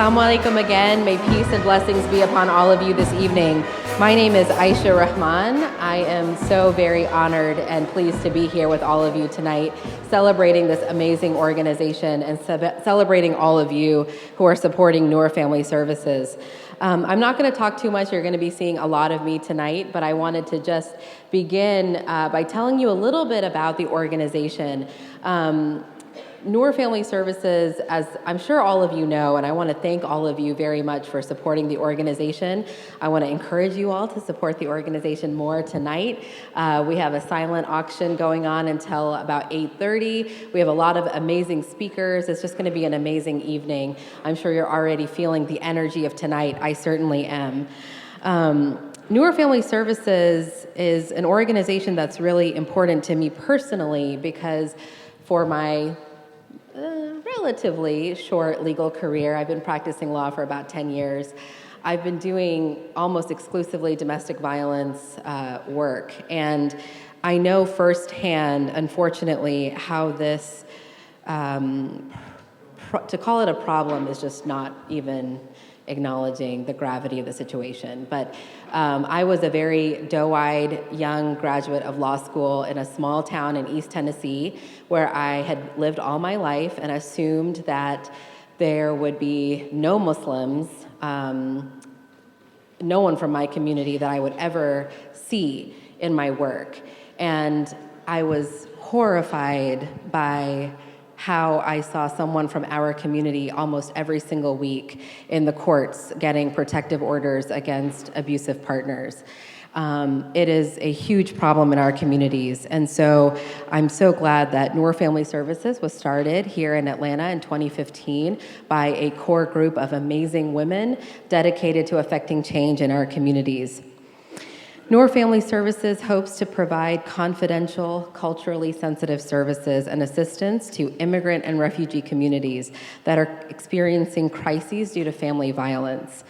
Assalamu alaikum again. May peace and blessings be upon all of you this evening. My name is Aisha Rahman. I am so very honored and pleased to be here with all of you tonight, celebrating this amazing organization and celebrating all of you who are supporting Noor Family Services. I'm not going to talk too much. You're going to be seeing a lot of me tonight, but I wanted to just begin by telling you a little bit about the organization. Noor Family Services, as I'm sure all of you know, and I want to thank all of you very much for supporting the organization. I want to encourage you all to support the organization more tonight. We have a silent auction going on until about 8:30. We have a lot of amazing speakers. It's just going to be an amazing evening. I'm sure you're already feeling the energy of tonight. I certainly am. Noor Family Services is an organization that's really important to me personally because for my relatively short legal career. I've been practicing law for about 10 years. I've been doing almost exclusively domestic violence work, and I know firsthand, unfortunately, how this, to call it a problem is just not even acknowledging the gravity of the situation. But I was a very doe-eyed young graduate of law school in a small town in East Tennessee where I had lived all my life and assumed that there would be no Muslims, no one from my community that I would ever see in my work. And I was horrified by how I saw someone from our community almost every single week in the courts getting protective orders against abusive partners. It is a huge problem in our communities. And so I'm so glad that Noor Family Services was started here in Atlanta in 2015 by a core group of amazing women dedicated to affecting change in our communities. Noor Family Services hopes to provide confidential, culturally sensitive services and assistance to immigrant and refugee communities that are experiencing crises due to family violence.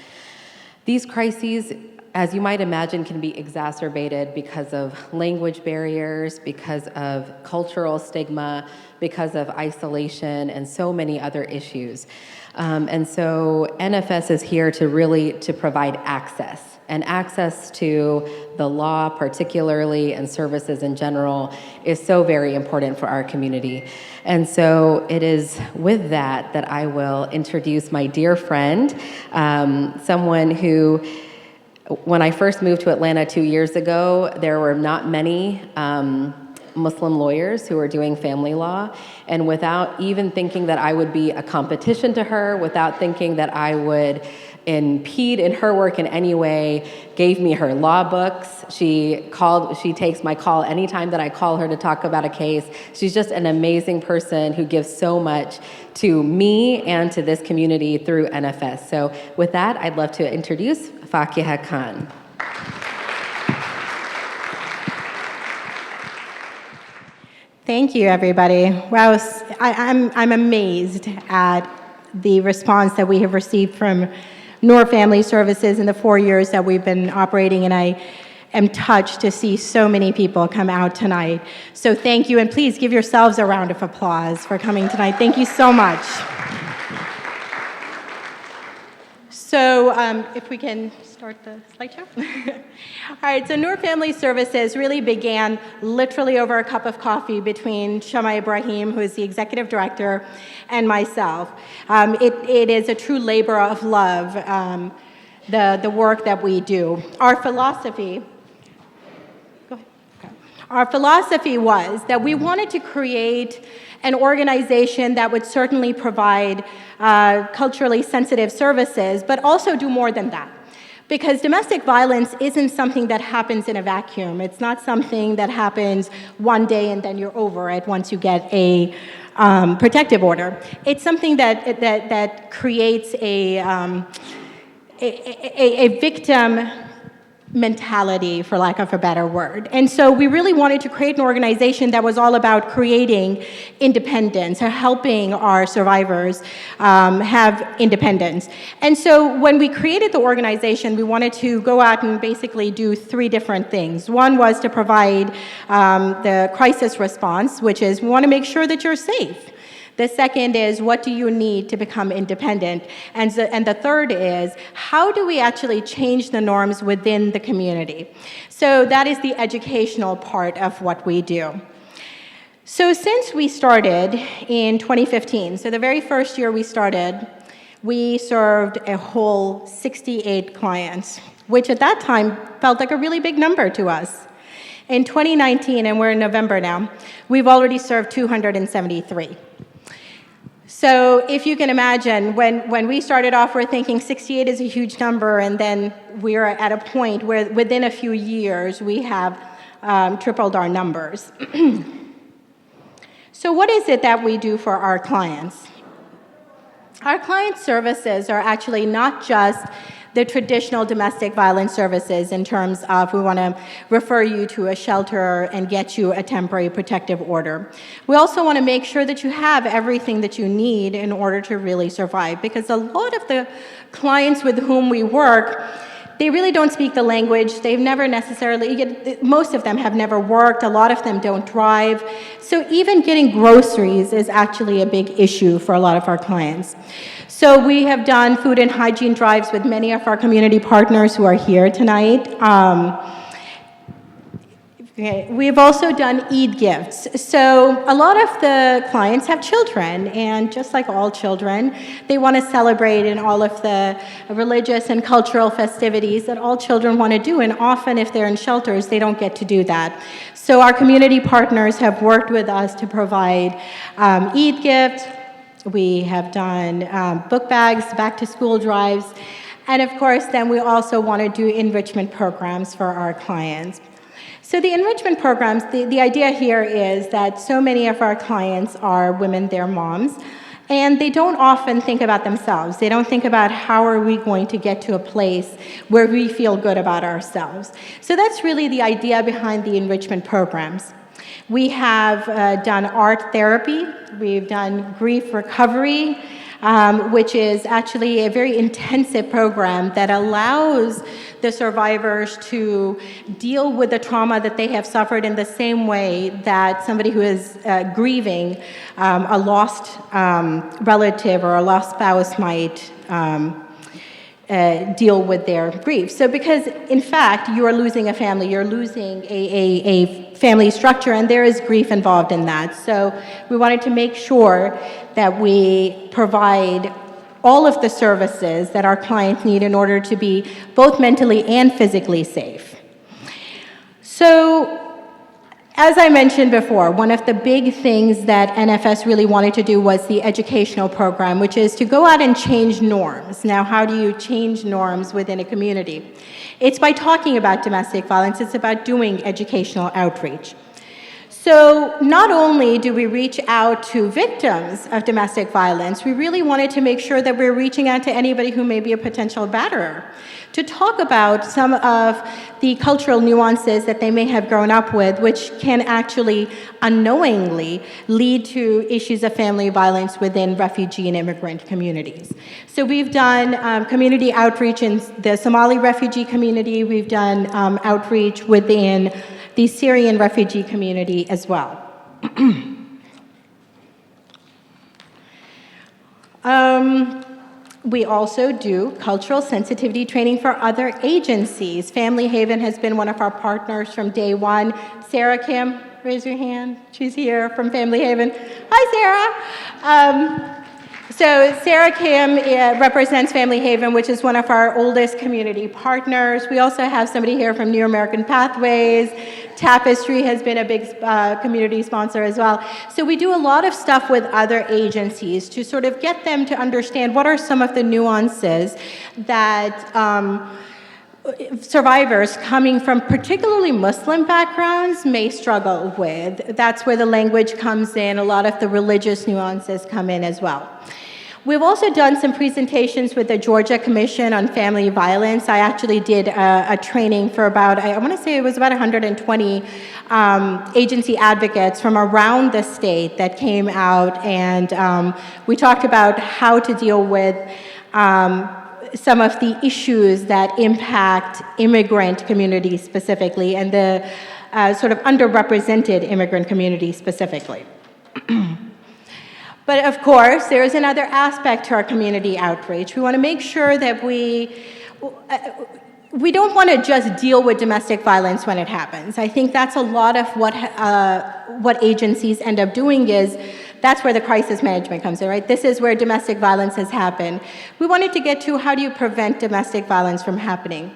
These crises, as you might imagine, can be exacerbated because of language barriers, because of cultural stigma, because of isolation, and so many other issues. And so NFS is here to provide access. And access to the law particularly and services in general is so very important for our community. And so it is with that that I will introduce my dear friend, someone who, when I first moved to Atlanta 2 years ago, there were not many Muslim lawyers who were doing family law, and without even thinking that I would be a competition to her, without thinking that I would impede in her work in any way, gave me her law books. She takes my call anytime that I call her to talk about a case. She's just an amazing person who gives so much to me and to this community through NFS. So with that, I'd love to introduce Fakiha Khan. Thank you, everybody. Wow, I'm amazed at the response that we have received from Noor Family Services in the 4 years that we've been operating, and I am touched to see so many people come out tonight. So thank you, and please give yourselves a round of applause for coming tonight. Thank you so much. So if we can start the slideshow. All right, so Noor Family Services really began literally over a cup of coffee between Shama Ibrahim, who is the executive director, and myself. It is a true labor of love, the work that we do. Our philosophy was that we wanted to create an organization that would certainly provide culturally sensitive services, but also do more than that. Because domestic violence isn't something that happens in a vacuum. It's not something that happens one day and then you're over it once you get a protective order. It's something that creates a victim mentality, for lack of a better word. And so we really wanted to create an organization that was all about creating independence, or helping our survivors have independence. And so when we created the organization, we wanted to go out and basically do three different things. One was to provide the crisis response, which is we want to make sure that you're safe, The second is, what do you need to become independent? And the third is, how do we actually change the norms within the community? So that is the educational part of what we do. So since we started in 2015, so the very first year we started, we served a whole 68 clients, which at that time felt like a really big number to us. In 2019, and we're in November now, we've already served 273. So if you can imagine, when we started off, we're thinking 68 is a huge number, and then we're at a point where within a few years, we have tripled our numbers. So what is it that we do for our clients? Our client services are actually not just the traditional domestic violence services in terms of we want to refer you to a shelter and get you a temporary protective order. We also want to make sure that you have everything that you need in order to really survive, because a lot of the clients with whom we work, they really don't speak the language. They've never necessarily, most of them have never worked. A lot of them don't drive. So even getting groceries is actually a big issue for a lot of our clients. So we have done food and hygiene drives with many of our community partners who are here tonight. We've also done Eid gifts. So a lot of the clients have children, and just like all children, they want to celebrate in all of the religious and cultural festivities that all children want to do, and often if they're in shelters, they don't get to do that. So our community partners have worked with us to provide Eid gifts. We have done book bags, back-to-school drives, and of course, then we also want to do enrichment programs for our clients. So the enrichment programs, the idea here is that so many of our clients are women, they're moms, and they don't often think about themselves. They don't think about how are we going to get to a place where we feel good about ourselves. So that's really the idea behind the enrichment programs. We have done art therapy, we've done grief recovery, which is actually a very intensive program that allows the survivors to deal with the trauma that they have suffered in the same way that somebody who is grieving a lost relative or a lost spouse might deal with their grief. So because, in fact, you are losing a family, you're losing a family structure, and there is grief involved in that. So we wanted to make sure that we provide all of the services that our clients need in order to be both mentally and physically safe. So, as I mentioned before, one of the big things that NFS really wanted to do was the educational program, which is to go out and change norms. Now, how do you change norms within a community? It's by talking about domestic violence, it's about doing educational outreach. So not only do we reach out to victims of domestic violence, we really wanted to make sure that we're reaching out to anybody who may be a potential batterer, to talk about some of the cultural nuances that they may have grown up with, which can actually unknowingly lead to issues of family violence within refugee and immigrant communities. So we've done community outreach in the Somali refugee community, we've done outreach within the Syrian refugee community as well. We also do cultural sensitivity training for other agencies. Family Haven has been one of our partners from day one. Sarah Kim, raise your hand. She's here from Family Haven. Hi, Sarah. So Sarah Kim represents Family Haven, which is one of our oldest community partners. We also have somebody here from New American Pathways. Tapestry has been a big community sponsor as well. So we do a lot of stuff with other agencies to sort of get them to understand what are some of the nuances that survivors coming from particularly Muslim backgrounds may struggle with. That's where the language comes in. A lot of the religious nuances come in as well. We've also done some presentations with the Georgia Commission on Family Violence. I actually did a training for about, I want to say it was about 120 agency advocates from around the state that came out, and we talked about how to deal with some of the issues that impact immigrant communities specifically, and the sort of underrepresented immigrant community specifically. But of course, there is another aspect to our community outreach. We want to make sure that we don't want to just deal with domestic violence when it happens. I think that's a lot of what agencies end up doing is that's where the crisis management comes in, right? This is where domestic violence has happened. We wanted to get to how do you prevent domestic violence from happening?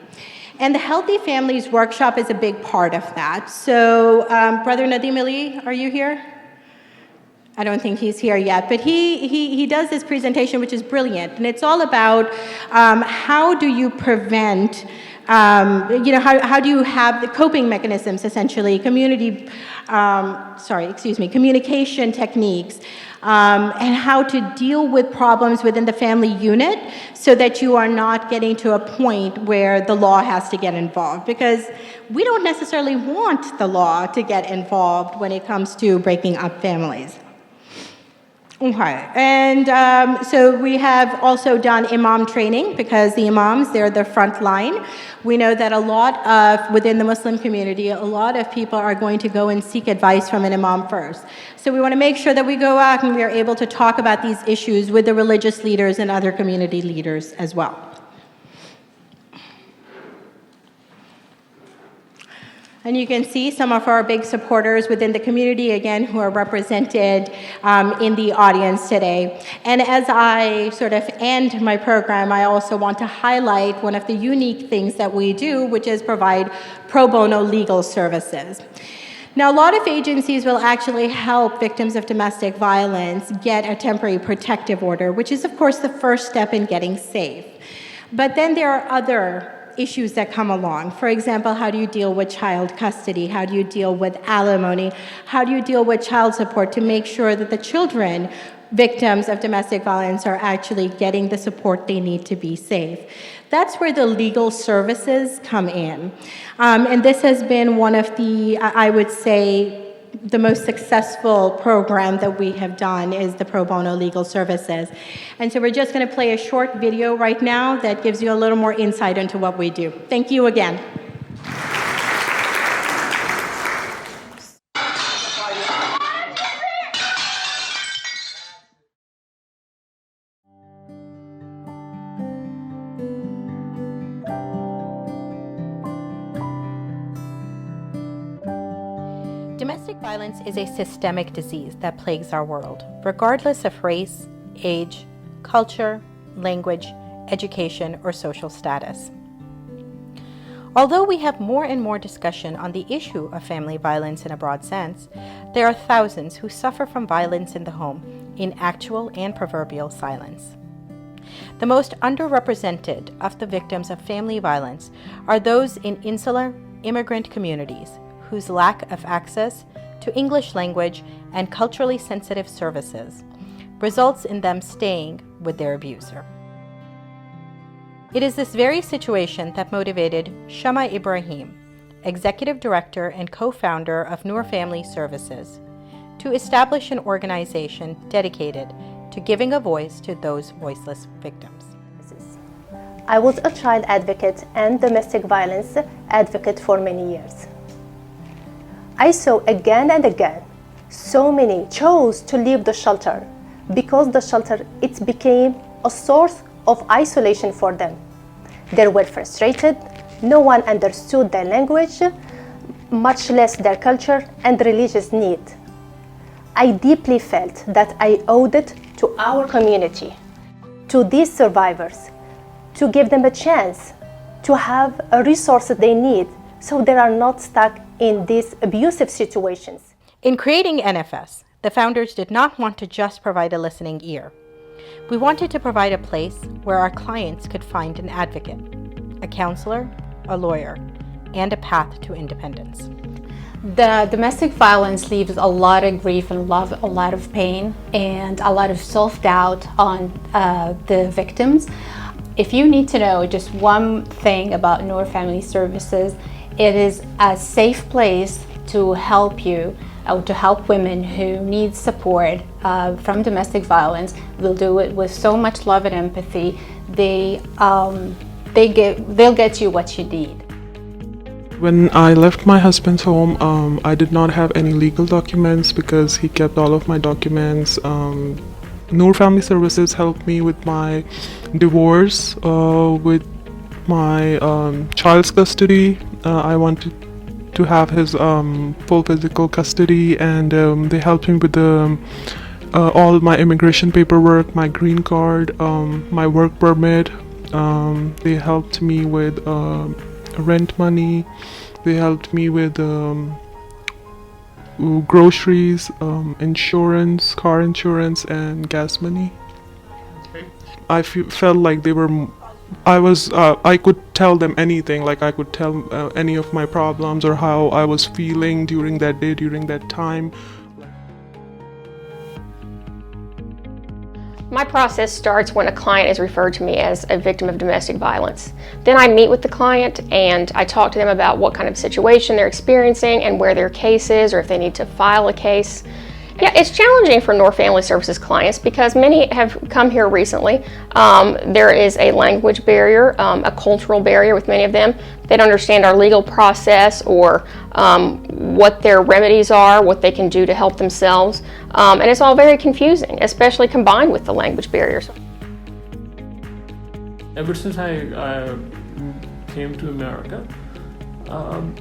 And the Healthy Families Workshop is a big part of that. So, Brother Nadim Ali, are you here? I don't think he's here yet, but he does this presentation, which is brilliant, and it's all about how do you prevent, how do you have the coping mechanisms, essentially, communication techniques, and how to deal with problems within the family unit so that you are not getting to a point where the law has to get involved, because we don't necessarily want the law to get involved when it comes to breaking up families. Okay, and so we have also done imam training, because the imams, they're the front line. We know that within the Muslim community, a lot of people are going to go and seek advice from an imam first. So we want to make sure that we go out and we are able to talk about these issues with the religious leaders and other community leaders as well. And you can see some of our big supporters within the community, again, who are represented in the audience today. And as I sort of end my program, I also want to highlight one of the unique things that we do, which is provide pro bono legal services. Now, a lot of agencies will actually help victims of domestic violence get a temporary protective order, which is, of course, the first step in getting safe. But then there are other issues that come along. For example, how do you deal with child custody? How do you deal with alimony? How do you deal with child support to make sure that the children, victims of domestic violence, are actually getting the support they need to be safe? That's where the legal services come in. And this has been one of the, I would say, the most successful program that we have done is the pro bono legal services. And so we're just going to play a short video right now that gives you a little more insight into what we do. Thank you again. Domestic violence is a systemic disease that plagues our world, regardless of race, age, culture, language, education, or social status. Although we have more and more discussion on the issue of family violence in a broad sense, there are thousands who suffer from violence in the home in actual and proverbial silence. The most underrepresented of the victims of family violence are those in insular immigrant communities whose lack of access to English language and culturally sensitive services results in them staying with their abuser. It is this very situation that motivated Shama Ibrahim, Executive Director and co-founder of Noor Family Services, to establish an organization dedicated to giving a voice to those voiceless victims. I was a child advocate and domestic violence advocate for many years. I saw again and again so many chose to leave the shelter because the shelter, it became a source of isolation for them. They were frustrated, no one understood their language, much less their culture and religious need. I deeply felt that I owed it to our community, to these survivors, to give them a chance to have a resource that they need so they are not stuck in these abusive situations. In creating NFS, the founders did not want to just provide a listening ear. We wanted to provide a place where our clients could find an advocate, a counselor, a lawyer, and a path to independence. The domestic violence leaves a lot of grief and love, a lot of pain, and a lot of self-doubt on the victims. If you need to know just one thing about Noor Family Services, it is a safe place to help you, to help women who need support from domestic violence. We'll do it with so much love and empathy. They'll get you what you need. When I left my husband's home, I did not have any legal documents because he kept all of my documents Noor Family Services helped me with my divorce, with my child's custody. I wanted to have his full physical custody, and they helped me with all my immigration paperwork, my green card, my work permit. They helped me with rent money. They helped me with groceries, insurance, car insurance, and gas money. I felt like they were. I could tell them anything. Like I could tell any of my problems or how I was feeling during that day, during that time. My process starts when a client is referred to me as a victim of domestic violence. Then I meet with the client and I talk to them about what kind of situation they're experiencing and where their case is, or if they need to file a case. Yeah, it's challenging for Noor Family Services clients because many have come here recently. There is a language barrier, a cultural barrier with many of them. They don't understand our legal process or what their remedies are, what they can do to help themselves. And it's all very confusing, especially combined with the language barriers. Ever since I came to America,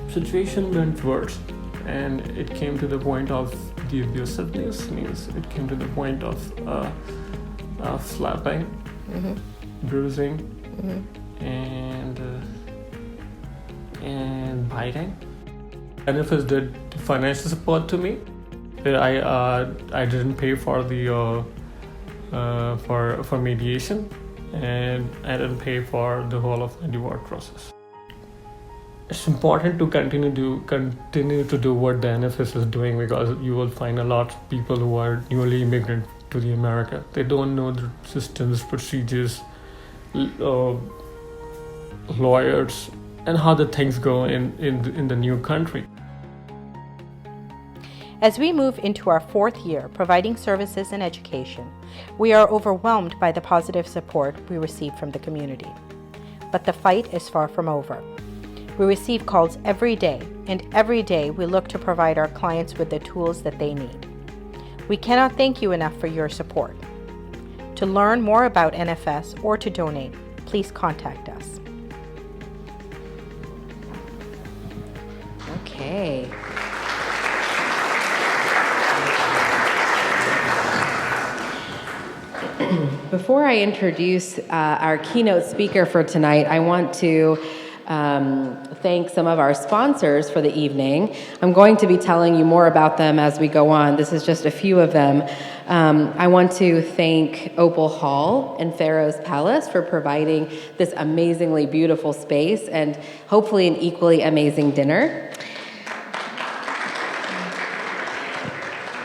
situation went worse, and it came to the point of the abusiveness. Means it came to the point of slapping, bruising, and biting. NFS did financial support to me. I didn't pay for the for mediation, and I didn't pay for the whole of the divorce process. It's important to continue to do what the NFS is doing, because you will find a lot of people who are newly immigrant to the America. They don't know the systems, procedures, lawyers, and how the things go in the new country. As we move into our 4th year providing services and education, we are overwhelmed by the positive support we receive from the community. But the fight is far from over. We receive calls every day, and every day we look to provide our clients with the tools that they need. We cannot thank you enough for your support. To learn more about NFS or to donate, please contact us. Okay. Before I introduce our keynote speaker for tonight, I want to thank some of our sponsors for the evening. I'm going to be telling you more about them as we go on. This is just a few of them. I want to thank Opal Hall and Pharaoh's Palace for providing this amazingly beautiful space and hopefully an equally amazing dinner.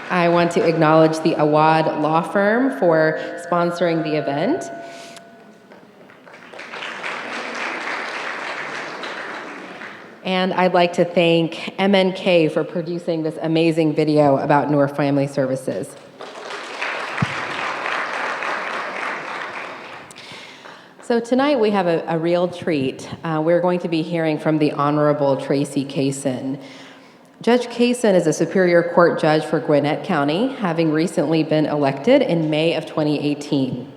I want to acknowledge the Awad Law Firm for sponsoring the event. And I'd like to thank MNK for producing this amazing video about Noor Family Services. So tonight we have a real treat. We're going to be hearing from the Honorable Tracy Kaysen. Judge Kaysen is a Superior Court judge for Gwinnett County, having recently been elected in May of 2018.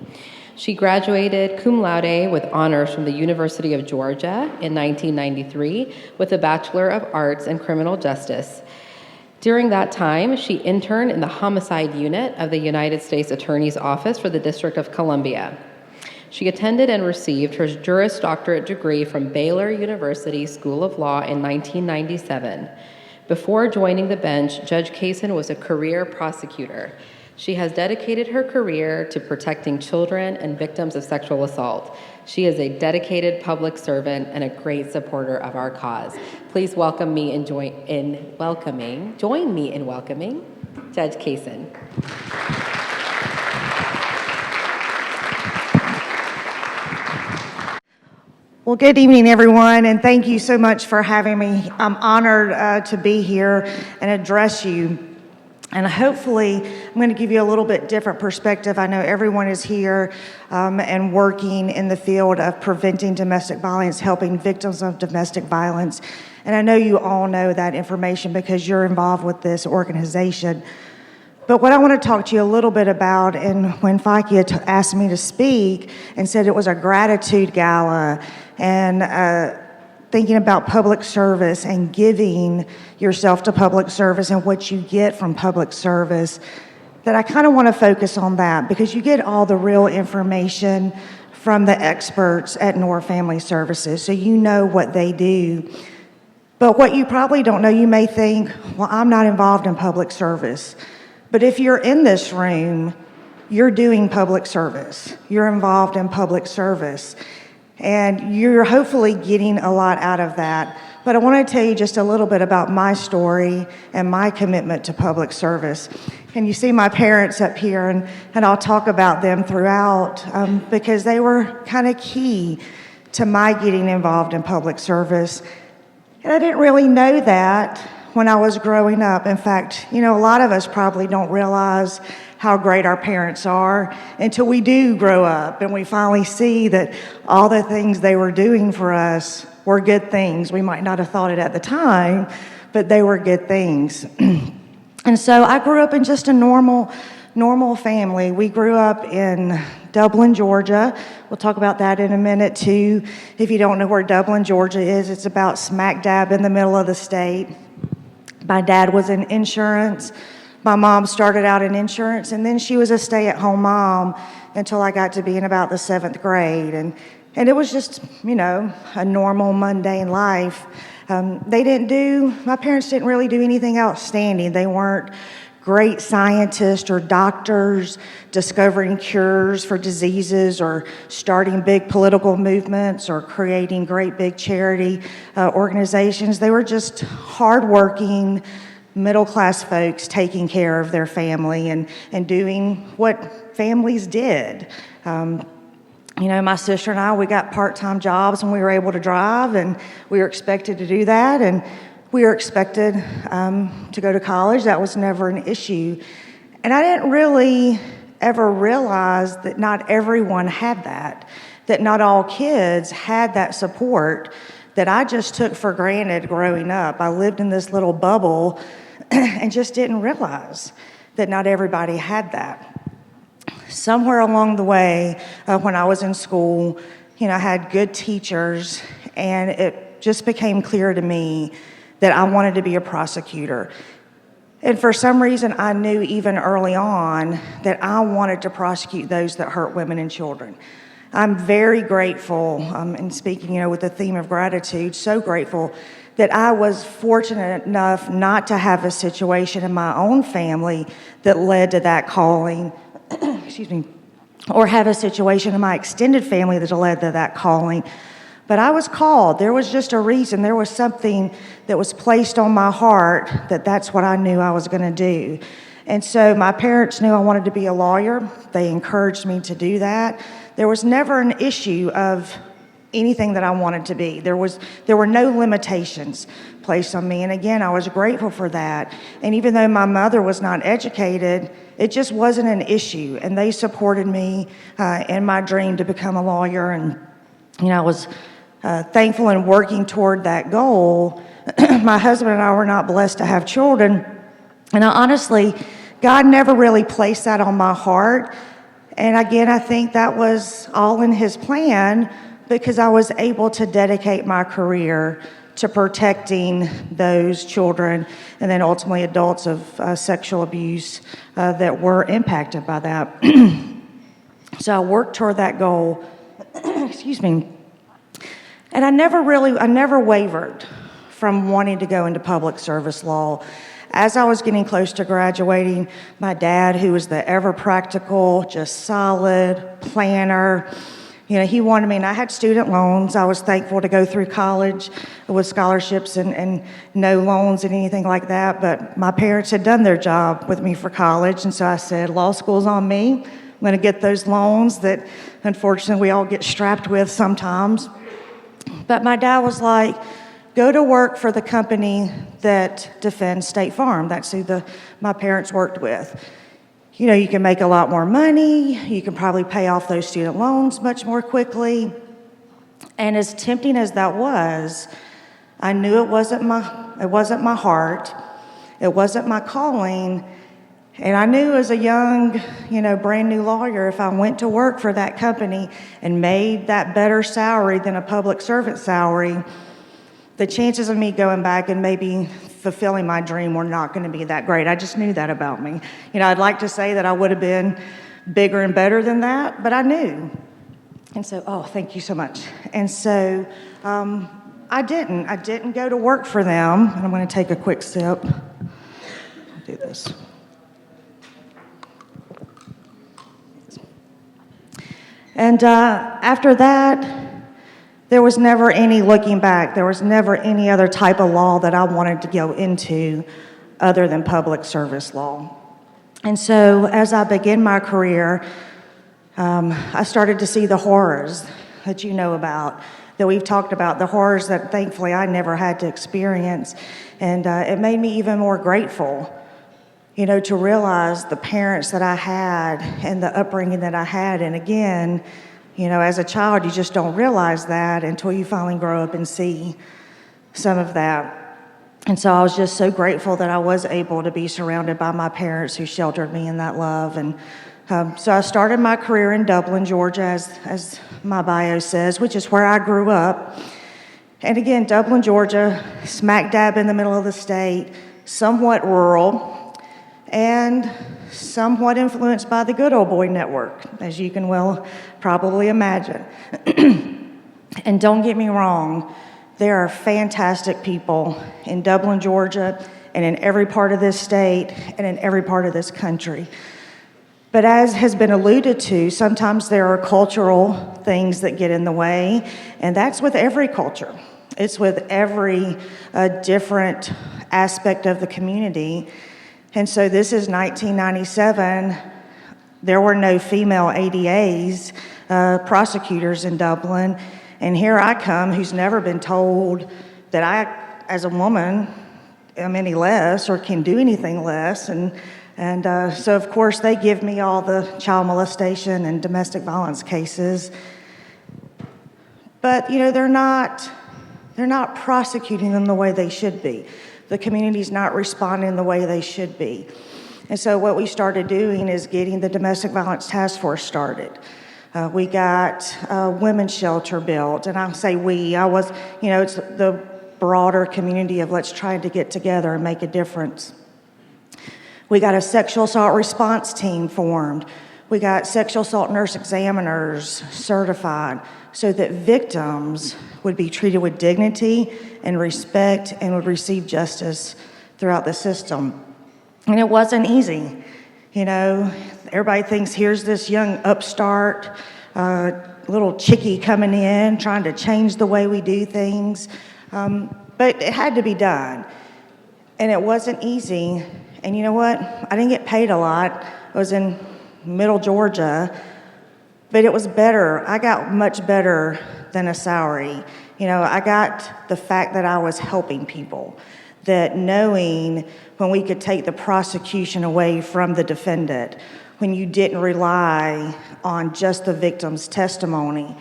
She graduated cum laude with honors from the University of Georgia in 1993 with a Bachelor of Arts in Criminal Justice. During that time, she interned in the Homicide Unit of the United States Attorney's Office for the District of Columbia. She attended and received her Juris Doctorate degree from Baylor University School of Law in 1997. Before joining the bench, Judge Kaysen was a career prosecutor. She has dedicated her career to protecting children and victims of sexual assault. She is a dedicated public servant and a great supporter of our cause. Please join me in welcoming Judge Kaysen. Well, good evening, everyone, and thank you so much for having me. I'm honored to be here and address you. And hopefully, I'm going to give you a little bit different perspective. I know everyone is here and working in the field of preventing domestic violence, helping victims of domestic violence. And I know you all know that information because you're involved with this organization. But what I want to talk to you a little bit about, and when Feike had asked me to speak and said it was a gratitude gala, and thinking about public service and giving yourself to public service and what you get from public service, that I kind of want to focus on that, because you get all the real information from the experts at NOR Family Services, so you know what they do. But what you probably don't know, you may think, well, I'm not involved in public service. But if you're in this room, you're doing public service. You're involved in public service. And you're hopefully getting a lot out of that. But I want to tell you just a little bit about my story and my commitment to public service. And you see my parents up here, and I'll talk about them throughout because they were kind of key to my getting involved in public service. And I didn't really know that when I was growing up. In fact, a lot of us probably don't realize how great our parents are until we do grow up and we finally see that all the things they were doing for us were good things. We might not have thought it at the time, but they were good things. And so I grew up in just a normal family. We grew up in Dublin, Georgia. We'll talk about that in a minute too. If you don't know where Dublin, Georgia is, it's about smack dab in the middle of the state. My dad was in insurance. My mom started out in insurance, and then she was a stay-at-home mom until I got to be in about the 7th grade. And it was just, a normal, mundane life. My parents didn't really do anything outstanding. They weren't great scientists or doctors discovering cures for diseases or starting big political movements or creating great big charity organizations. They were just hardworking, middle-class folks taking care of their family and doing what families did. My sister and I, we got part-time jobs when we were able to drive, and we were expected to do that, and we were expected to go to college. That was never an issue. And I didn't really ever realize that not everyone had that not all kids had that support that I just took for granted growing up. I lived in this little bubble and just didn't realize that not everybody had that. Somewhere along the way, when I was in school, I had good teachers, and it just became clear to me that I wanted to be a prosecutor. And for some reason, I knew even early on that I wanted to prosecute those that hurt women and children. I'm very grateful, and speaking, with the theme of gratitude, so grateful that I was fortunate enough not to have a situation in my own family that led to that calling, excuse me, or have a situation in my extended family that led to that calling. But I was called. There was just a reason. There was something that was placed on my heart that's what I knew I was going to do. And so my parents knew I wanted to be a lawyer. They encouraged me to do that. There was never an issue of anything that I wanted to be. There were no limitations placed on me. And again, I was grateful for that. And even though my mother was not educated, it just wasn't an issue. And they supported me in my dream to become a lawyer. And I was thankful and working toward that goal. My husband and I were not blessed to have children. And honestly, God never really placed that on my heart. And again, I think that was all in His plan, because I was able to dedicate my career to protecting those children and then ultimately adults of sexual abuse that were impacted by that. So I worked toward that goal. Excuse me. And I never wavered from wanting to go into public service law. As I was getting close to graduating, my dad, who was the ever practical, just solid planner, he wanted me, and I had student loans. I was thankful to go through college with scholarships and no loans and anything like that, but my parents had done their job with me for college, and so I said, law school's on me. I'm going to get those loans that, unfortunately, we all get strapped with sometimes. But my dad was like, go to work for the company that defends State Farm. That's who my parents worked with. You can make a lot more money. You can probably pay off those student loans much more quickly. And as tempting as that was, I knew it wasn't my heart. It wasn't my calling. And I knew as a young, brand new lawyer, if I went to work for that company and made that better salary than a public servant salary, the chances of me going back and maybe fulfilling my dream were not going to be that great. I just knew that about me. I'd like to say that I would have been bigger and better than that, but I knew. And so, thank you so much. And so I didn't go to work for them. And I'm going to take a quick sip. I'll do this. And after that, there was never any looking back. There was never any other type of law that I wanted to go into other than public service law. And so as I began my career, I started to see the horrors that you know about, that we've talked about, the horrors that thankfully I never had to experience. And it made me even more grateful, to realize the parents that I had and the upbringing that I had. And again, as a child, you just don't realize that until you finally grow up and see some of that. And so I was just so grateful that I was able to be surrounded by my parents who sheltered me in that love. And so I started my career in Dublin, Georgia, as my bio says, which is where I grew up. And again, Dublin, Georgia, smack dab in the middle of the state, somewhat rural, and somewhat influenced by the Good Old Boy Network, as you can well probably imagine. And don't get me wrong, there are fantastic people in Dublin, Georgia, and in every part of this state, and in every part of this country. But as has been alluded to, sometimes there are cultural things that get in the way, and that's with every culture. It's with every different aspect of the community. And so this is 1997. There were no female ADAs, prosecutors in Dublin. And here I come, who's never been told that I, as a woman, am any less or can do anything less. And so, of course, they give me all the child molestation and domestic violence cases. But, they're not prosecuting them the way they should be. The community's not responding the way they should be. And so what we started doing is getting the Domestic Violence Task Force started. We got a women's shelter built, and I'll say we, it's the broader community of let's try to get together and make a difference. We got a sexual assault response team formed. We got sexual assault nurse examiners certified so that victims would be treated with dignity and respect and would receive justice throughout the system. And it wasn't easy. Everybody thinks here's this young upstart, little chickie coming in, trying to change the way we do things. But it had to be done. And it wasn't easy. And you know what? I didn't get paid a lot. I was in middle Georgia, but it was better. I got much better than a salary. I got the fact that I was helping people, that knowing when we could take the prosecution away from the defendant, when you didn't rely on just the victim's testimony,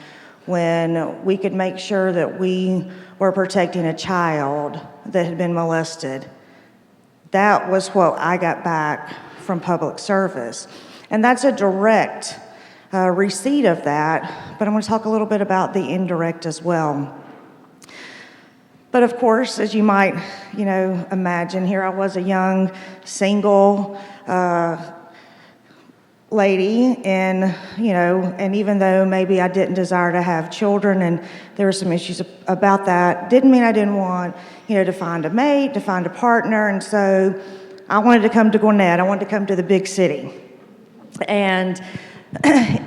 when we could make sure that we were protecting a child that had been molested. That was what I got back from public service. And that's a direct receipt of that, but I'm going to talk a little bit about the indirect as well. But of course, as you might, imagine, here I was a young, single lady, and even though maybe I didn't desire to have children, and there were some issues about that, didn't mean I didn't want, to find a mate, to find a partner, and so I wanted to come to Gwinnett. I wanted to come to the big city. And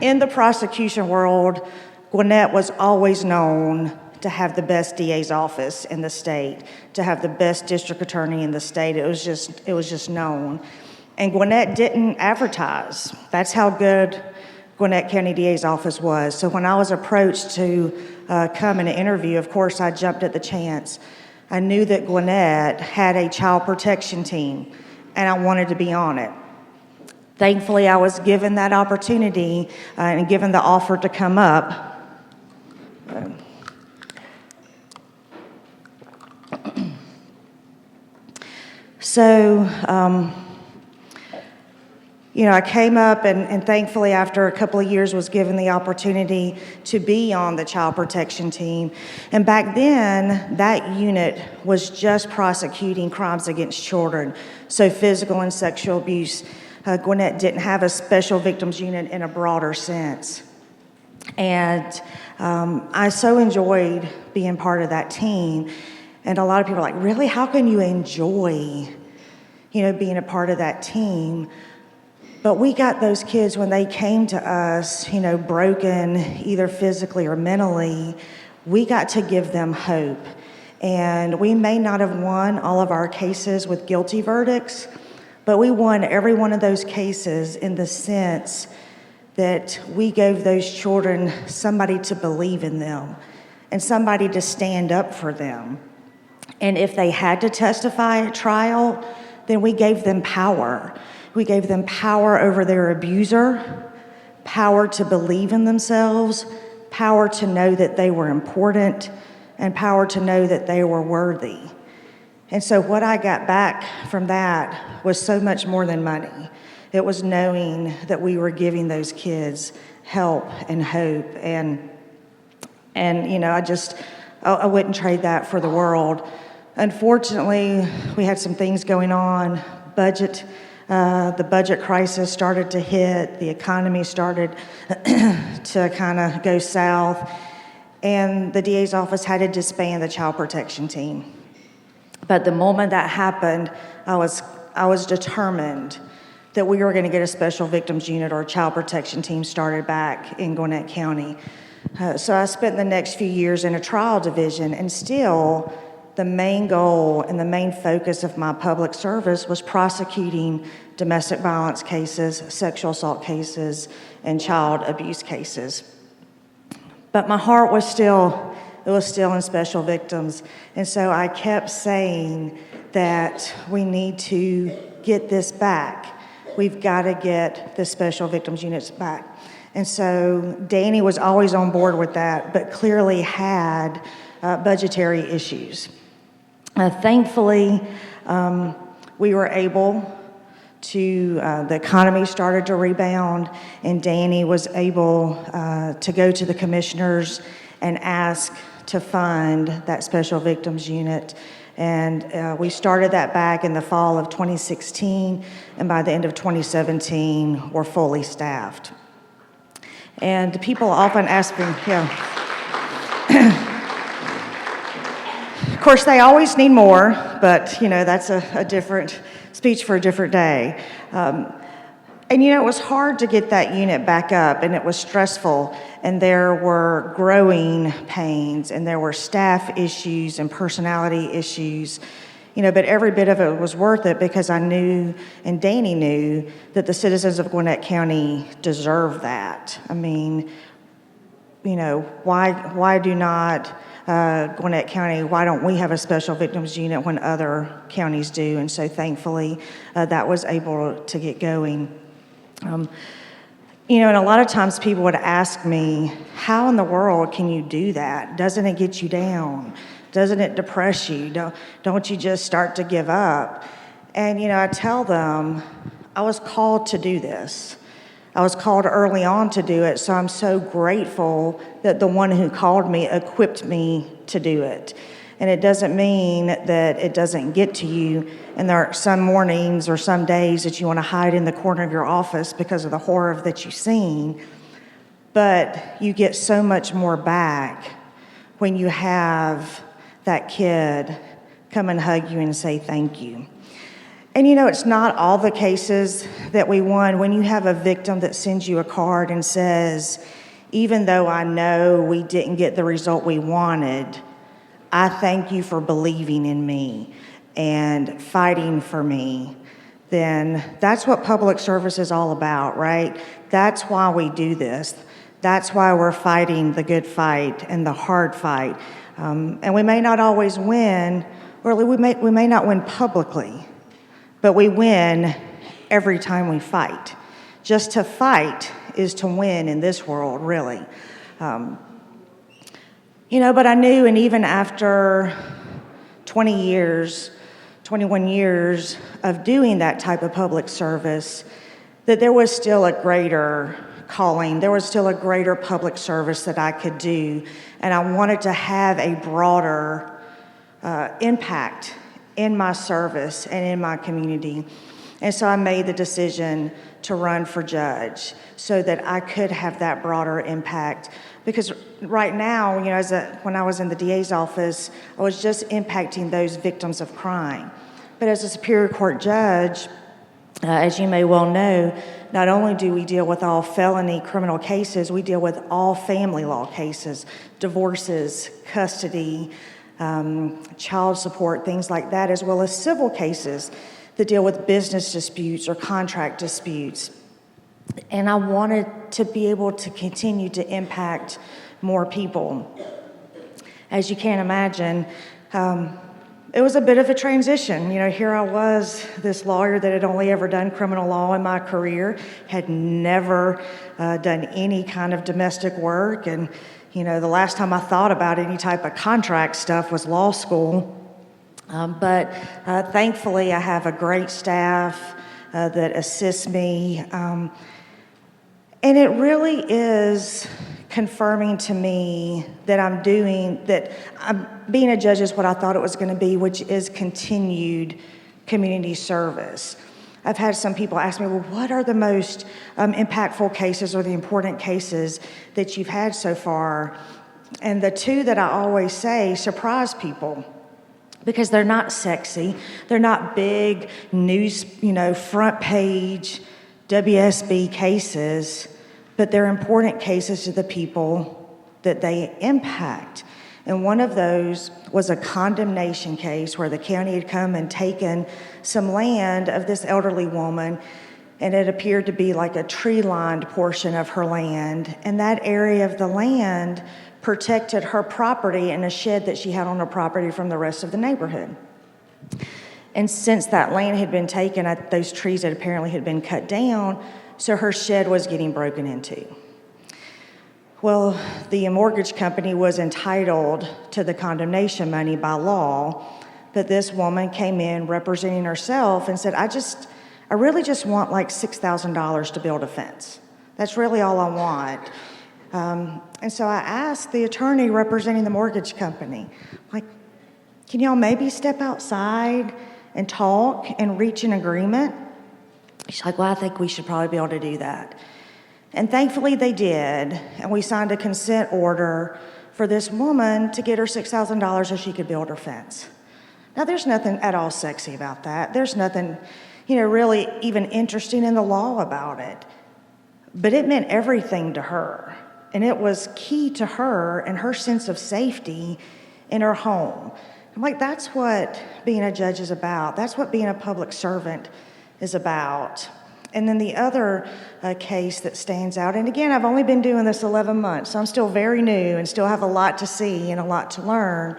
in the prosecution world, Gwinnett was always known to have the best DA's office in the state, to have the best district attorney in the state. It was just known. And Gwinnett didn't advertise. That's how good Gwinnett County DA's office was. So when I was approached to come and interview, of course, I jumped at the chance. I knew that Gwinnett had a child protection team, and I wanted to be on it. Thankfully, I was given that opportunity and given the offer to come up. So I came up and thankfully after a couple of years was given the opportunity to be on the child protection team. And back then, that unit was just prosecuting crimes against children, so physical and sexual abuse. Gwinnett didn't have a special victims unit in a broader sense. And I so enjoyed being part of that team. And a lot of people are like, really, how can you enjoy, being a part of that team? But we got those kids when they came to us, broken either physically or mentally, we got to give them hope. And we may not have won all of our cases with guilty verdicts, but we won every one of those cases in the sense that we gave those children somebody to believe in them and somebody to stand up for them. And if they had to testify at trial, then we gave them power. We gave them power over their abuser, power to believe in themselves, power to know that they were important, and power to know that they were worthy. And so what I got back from that was so much more than money. It was knowing that we were giving those kids help and hope. And I wouldn't trade that for the world. Unfortunately, we had some things going on. The budget crisis started to hit. The economy started to kind of go south. And the DA's office had to disband the child protection team. But the moment that happened, I was determined that we were going to get a special victims unit or a child protection team started back in Gwinnett County. So I spent the next few years in a trial division, and still the main goal and the main focus of my public service was prosecuting domestic violence cases, sexual assault cases, and child abuse cases. But my heart was still in special victims. And so I kept saying that we need to get this back. We've got to get the special victims units back. And so Danny was always on board with that, but clearly had budgetary issues. Thankfully, we were able to, the economy started to rebound, and Danny was able to go to the commissioners and ask to fund that special victims unit. And we started that back in the fall of 2016, and by the end of 2017, we're fully staffed. And people often ask me, of course, they always need more, but that's a different speech for a different day. And it was hard to get that unit back up, and it was stressful, and there were growing pains, and there were staff issues and personality issues, but every bit of it was worth it because I knew, and Danny knew, that the citizens of Gwinnett County deserve that. I mean, why do not Gwinnett County, why don't we have a special victims unit when other counties do? And so thankfully, that was able to get going. And a lot of times people would ask me, how in the world can you do that? Doesn't it get you down? Doesn't it depress you? Don't you just start to give up? And, I tell them, I was called to do this. I was called early on to do it, so I'm so grateful that the one who called me equipped me to do it. And it doesn't mean that it doesn't get to you, and there are some mornings or some days that you want to hide in the corner of your office because of the horror that you've seen, but you get so much more back when you have that kid come and hug you and say thank you. And it's not all the cases that we won. When you have a victim that sends you a card and says, even though I know we didn't get the result we wanted, I thank you for believing in me and fighting for me, then that's what public service is all about, right? That's why we do this. That's why we're fighting the good fight and the hard fight. And we may not always win, or we may not win publicly, but we win every time we fight. Just to fight is to win in this world, really. But I knew, and even after 21 years of doing that type of public service, that there was still a greater calling, there was still a greater public service that I could do, and I wanted to have a broader impact in my service and in my community. And so I made the decision to run for judge so that I could have that broader impact. Because right now, you know, when I was in the DA's office, I was just impacting those victims of crime. But as a Superior Court judge, as you may well know, not only do we deal with all felony criminal cases, we deal with all family law cases, divorces, custody, child support, things like that, as well as civil cases that deal with business disputes or contract disputes. And I wanted to be able to continue to impact more people. As you can imagine, it was a bit of a transition. You know, here I was, this lawyer that had only ever done criminal law in my career, had never done any kind of domestic work. And, you know, the last time I thought about any type of contract stuff was law school. But thankfully, I have a great staff that assists me. And it really is confirming to me that I'm being a judge is what I thought it was going to be, which is continued community service. I've had some people ask me, well, what are the most impactful cases or the important cases that you've had so far? And the two that I always say surprise people, because they're not sexy, they're not big news, front page WSB cases, but they're important cases to the people that they impact. And one of those was a condemnation case where the county had come and taken some land of this elderly woman, and it appeared to be like a tree-lined portion of her land. And that area of the land protected her property and a shed that she had on her property from the rest of the neighborhood. And since that land had been taken, those trees had apparently been cut down, so her shed was getting broken into. Well, the mortgage company was entitled to the condemnation money by law, but this woman came in representing herself and said, I really just want like $6,000 to build a fence. That's really all I want. And so I asked the attorney representing the mortgage company, like, can y'all maybe step outside and talk and reach an agreement? She's like, well, I think we should probably be able to do that. And thankfully they did, and we signed a consent order for this woman to get her $6,000 so she could build her fence. Now, there's nothing at all sexy about that. There's nothing, really even interesting in the law about it. But it meant everything to her, and it was key to her and her sense of safety in her home. I'm like, that's what being a judge is about. That's what being a public servant is about. And then the other case that stands out, and again, I've only been doing this 11 months, so I'm still very new and still have a lot to see and a lot to learn.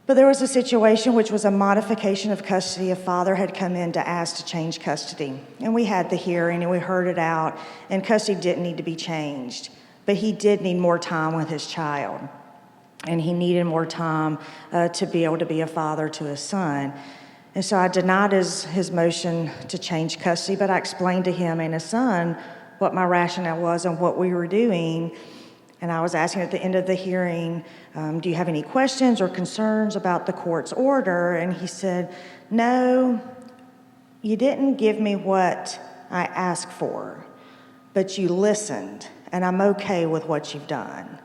But there was a situation which was a modification of custody. A father had come in to ask to change custody. And we had the hearing and we heard it out, and custody didn't need to be changed. But he did need more time with his child. And he needed more time to be able to be a father to his son. And so I denied his motion to change custody, but I explained to him and his son what my rationale was and what we were doing. And I was asking at the end of the hearing, do you have any questions or concerns about the court's order? And he said, no, you didn't give me what I asked for, but you listened, and I'm okay with what you've done.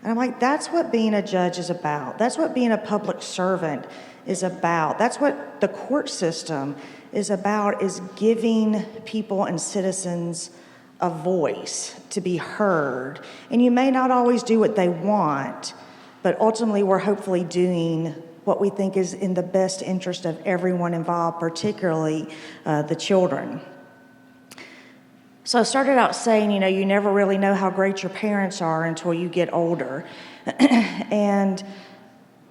And I'm like, that's what being a judge is about. That's what being a public servant is about. That's what the court system is about, is giving people and citizens a voice to be heard. And you may not always do what they want, but ultimately we're hopefully doing what we think is in the best interest of everyone involved, particularly the children. So I started out saying, you never really know how great your parents are until you get older. And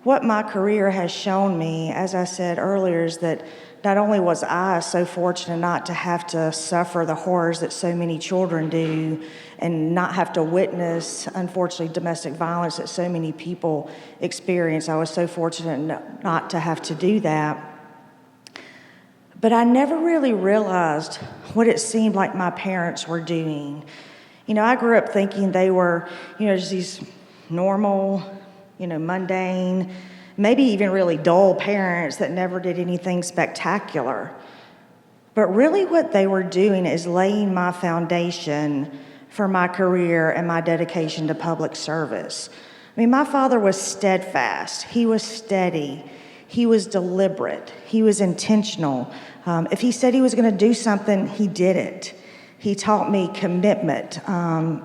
what my career has shown me, as I said earlier, is that not only was I so fortunate not to have to suffer the horrors that so many children do and not have to witness, unfortunately, domestic violence that so many people experience. I was so fortunate not to have to do that. But I never really realized what it seemed like my parents were doing. I grew up thinking they were, just these normal, mundane, maybe even really dull parents that never did anything spectacular. But really what they were doing is laying my foundation for my career and my dedication to public service. My father was steadfast. He was steady. He was deliberate. He was intentional. If he said he was going to do something, he did it. He taught me commitment,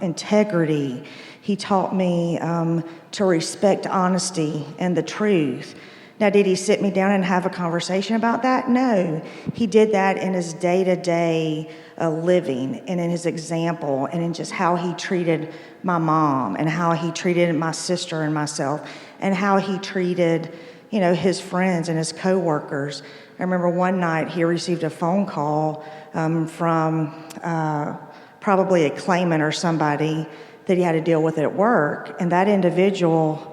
integrity. He taught me to respect honesty and the truth. Now, did he sit me down and have a conversation about that? No. He did that in his day-to-day living and in his example and in just how he treated my mom and how he treated my sister and myself and how he treated, his friends and his coworkers. I remember one night he received a phone call from probably a claimant or somebody that he had to deal with at work, and that individual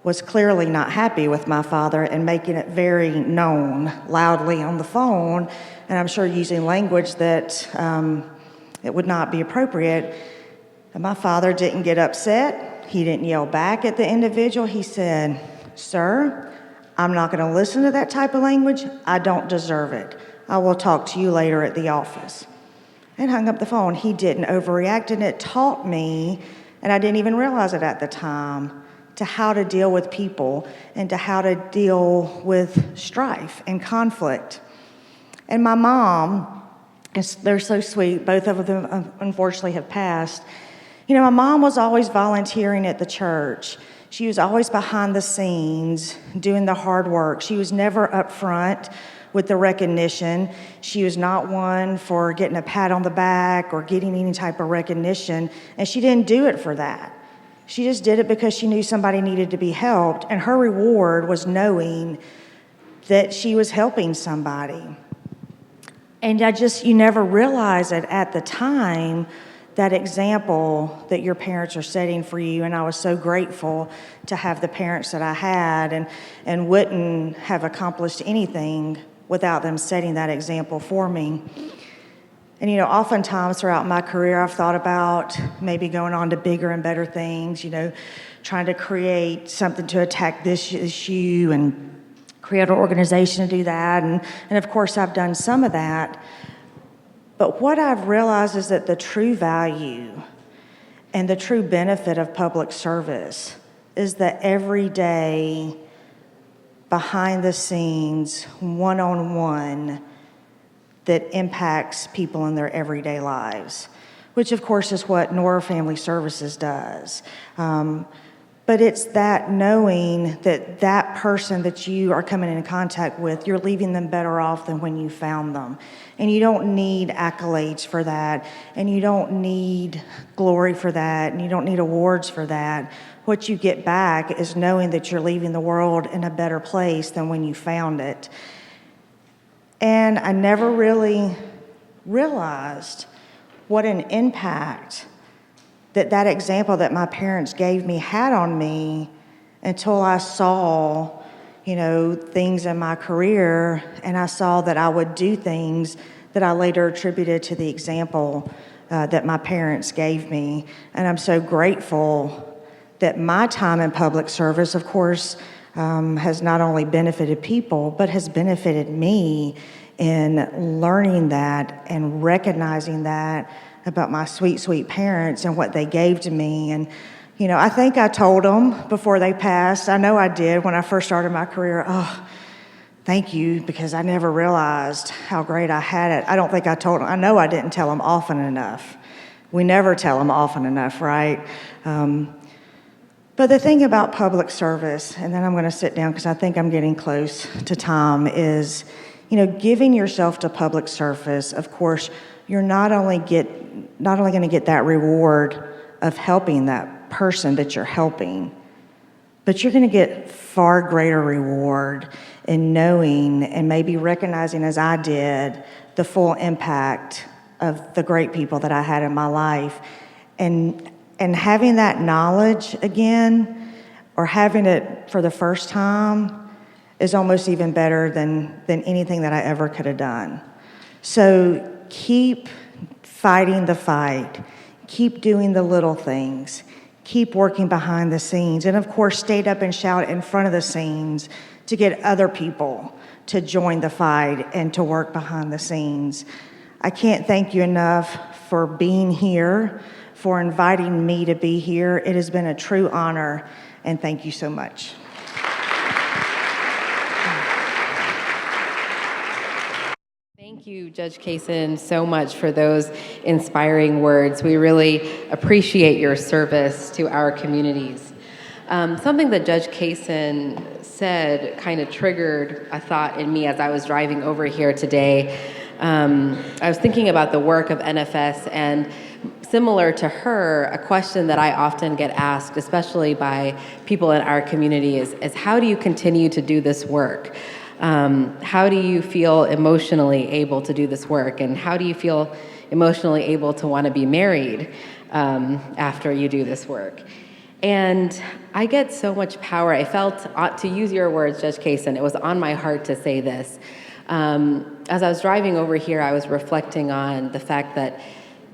was clearly not happy with my father and making it very known loudly on the phone, and I'm sure using language that it would not be appropriate. And my father didn't get upset. He didn't yell back at the individual. He said, "Sir, I'm not going to listen to that type of language. I don't deserve it. I will talk to you later at the office." And hung up the phone. He didn't overreact, and it taught me, and I didn't even realize it at the time, to how to deal with people and to how to deal with strife and conflict. And my mom, they're so sweet, both of them unfortunately have passed. My mom was always volunteering at the church. She was always behind the scenes, doing the hard work. She was never up front with the recognition. She was not one for getting a pat on the back or getting any type of recognition, and she didn't do it for that. She just did it because she knew somebody needed to be helped, and her reward was knowing that she was helping somebody. And you never realize it at the time, that example that your parents are setting for you, and I was so grateful to have the parents that I had and wouldn't have accomplished anything without them setting that example for me. And, oftentimes throughout my career, I've thought about maybe going on to bigger and better things, trying to create something to attack this issue and create an organization to do that. And of course, I've done some of that. But what I've realized is that the true value and the true benefit of public service is the everyday, behind the scenes, one-on-one that impacts people in their everyday lives, which of course is what Nora Family Services does. But it's that knowing that that person that you are coming into contact with, you're leaving them better off than when you found them. And you don't need accolades for that, and you don't need glory for that, and you don't need awards for that. What you get back is knowing that you're leaving the world in a better place than when you found it. And I never really realized what an impact that example that my parents gave me had on me until I saw, things in my career, and I saw that I would do things that I later attributed to the example that my parents gave me. And I'm so grateful that my time in public service, of course, has not only benefited people, but has benefited me in learning that and recognizing that about my sweet, sweet parents and what they gave to me. And, I think I told them before they passed, I know I did when I first started my career, "Oh, thank you," because I never realized how great I had it. I don't think I told them. I know I didn't tell them often enough. We never tell them often enough, right? But the thing about public service, and then I'm going to sit down because I think I'm getting close to time, is, giving yourself to public service. Of course, you're not only going to get that reward of helping that person that you're helping, but you're going to get far greater reward in knowing and maybe recognizing, as I did, the full impact of the great people that I had in my life, and having that knowledge again, or having it for the first time, is almost even better than anything that I ever could have done. So keep fighting the fight. Keep doing the little things. Keep working behind the scenes. And of course, stand up and shout in front of the scenes to get other people to join the fight and to work behind the scenes. I can't thank you enough for being here, for inviting me to be here. It has been a true honor, and thank you so much. Thank you, Judge Kaysen, so much for those inspiring words. We really appreciate your service to our communities. Something that Judge Kaysen said kind of triggered a thought in me as I was driving over here today. I was thinking about the work of NFS, and similar to her, a question that I often get asked, especially by people in our community, is how do you continue to do this work? How do you feel emotionally able to do this work? And how do you feel emotionally able to want to be married after you do this work? And I get so much power. I felt, to use your words, Judge Kaysen, it was on my heart to say this. As I was driving over here, I was reflecting on the fact that,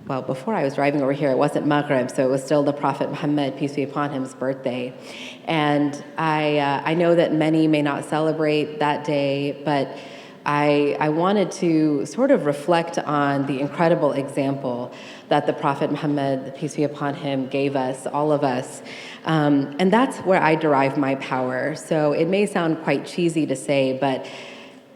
well, before I was driving over here, it wasn't Maghrib, so it was still the Prophet Muhammad, peace be upon him's birthday. And I know that many may not celebrate that day, but I wanted to sort of reflect on the incredible example that the Prophet Muhammad, peace be upon him, gave us, all of us. And that's where I derive my power. So it may sound quite cheesy to say, but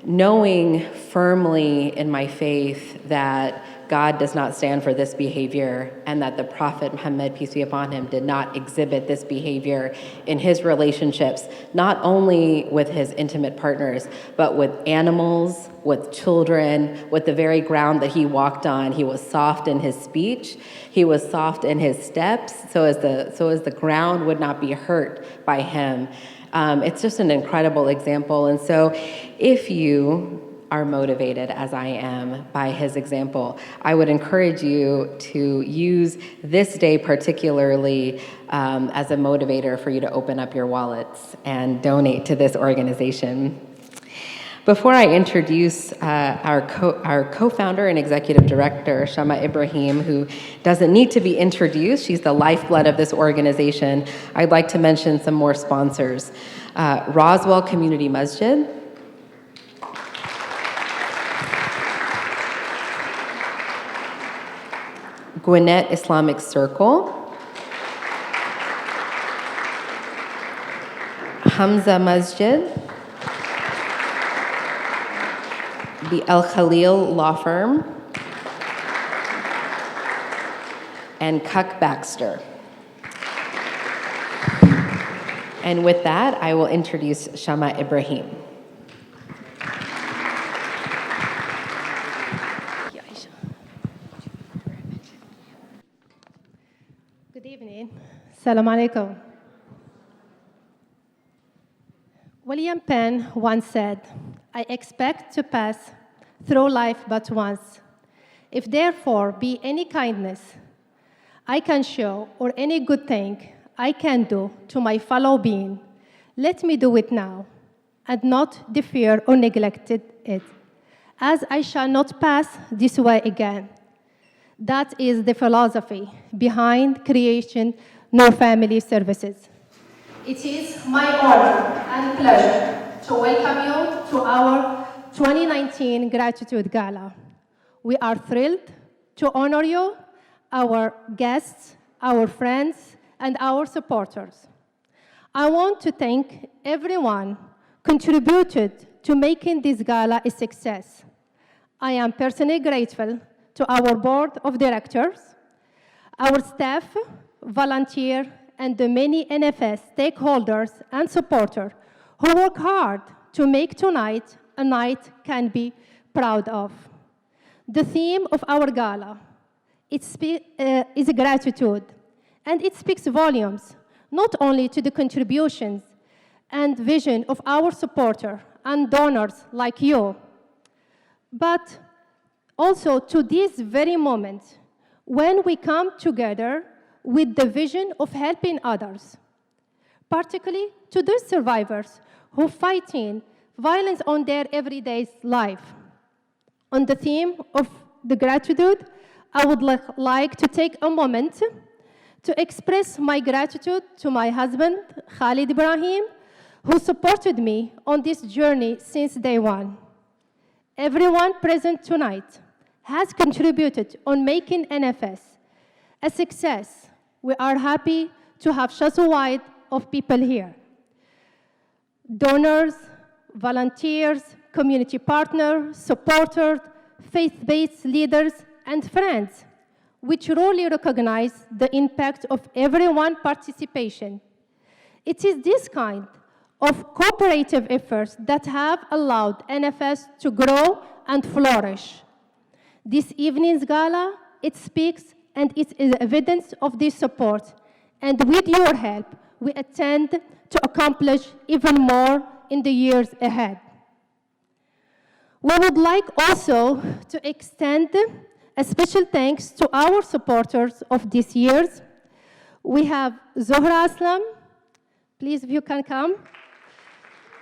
knowing firmly in my faith that God does not stand for this behavior, and that the Prophet Muhammad, peace be upon him, did not exhibit this behavior in his relationships, not only with his intimate partners, but with animals, with children, with the very ground that he walked on. He was soft in his speech. He was soft in his steps, so as the ground would not be hurt by him. It's just an incredible example. And so if you are motivated, as I am, by his example, I would encourage you to use this day particularly as a motivator for you to open up your wallets and donate to this organization. Before I introduce our co-founder and executive director, Shama Ibrahim, who doesn't need to be introduced, she's the lifeblood of this organization, I'd like to mention some more sponsors. Roswell Community Masjid, Gwinnett Islamic Circle, Hamza Masjid, the El Khalil Law Firm, and Cuck Baxter. And with that, I will introduce Shama Ibrahim. Good evening. Assalamu alaikum. William Penn once said, "I expect to pass through life but once. If therefore be any kindness I can show or any good thing I can do to my fellow being, let me do it now and not defer or neglect it, as I shall not pass this way again." That is the philosophy behind Creation Nor Family Services. It is my honor and pleasure to welcome you to our 2019 Gratitude Gala. We are thrilled to honor you, our guests, our friends, and our supporters. I want to thank everyone contributed to making this gala a success. I am personally grateful to our board of directors, our staff, volunteer, and the many NFS stakeholders and supporters who work hard to make tonight a night can be proud of. The theme of our gala is gratitude, and it speaks volumes, not only to the contributions and vision of our supporters and donors like you, but also to this very moment when we come together with the vision of helping others, particularly to those survivors who are fighting violence on their everyday life. On the theme of the gratitude, I would like to take a moment to express my gratitude to my husband, Khalid Ibrahim, who supported me on this journey since day one. Everyone present tonight has contributed on making NFS a success. We are happy to have such a wide of people here. Donors, volunteers, community partners, supporters, faith-based leaders, and friends, which truly recognize the impact of everyone's participation. It is this kind of cooperative efforts that have allowed NFS to grow and flourish. This evening's gala, it speaks and it is evidence of this support. And with your help, we intend to accomplish even more in the years ahead. We would like also to extend a special thanks to our supporters of this year's. We have Zohra Aslam. Please, if you can come.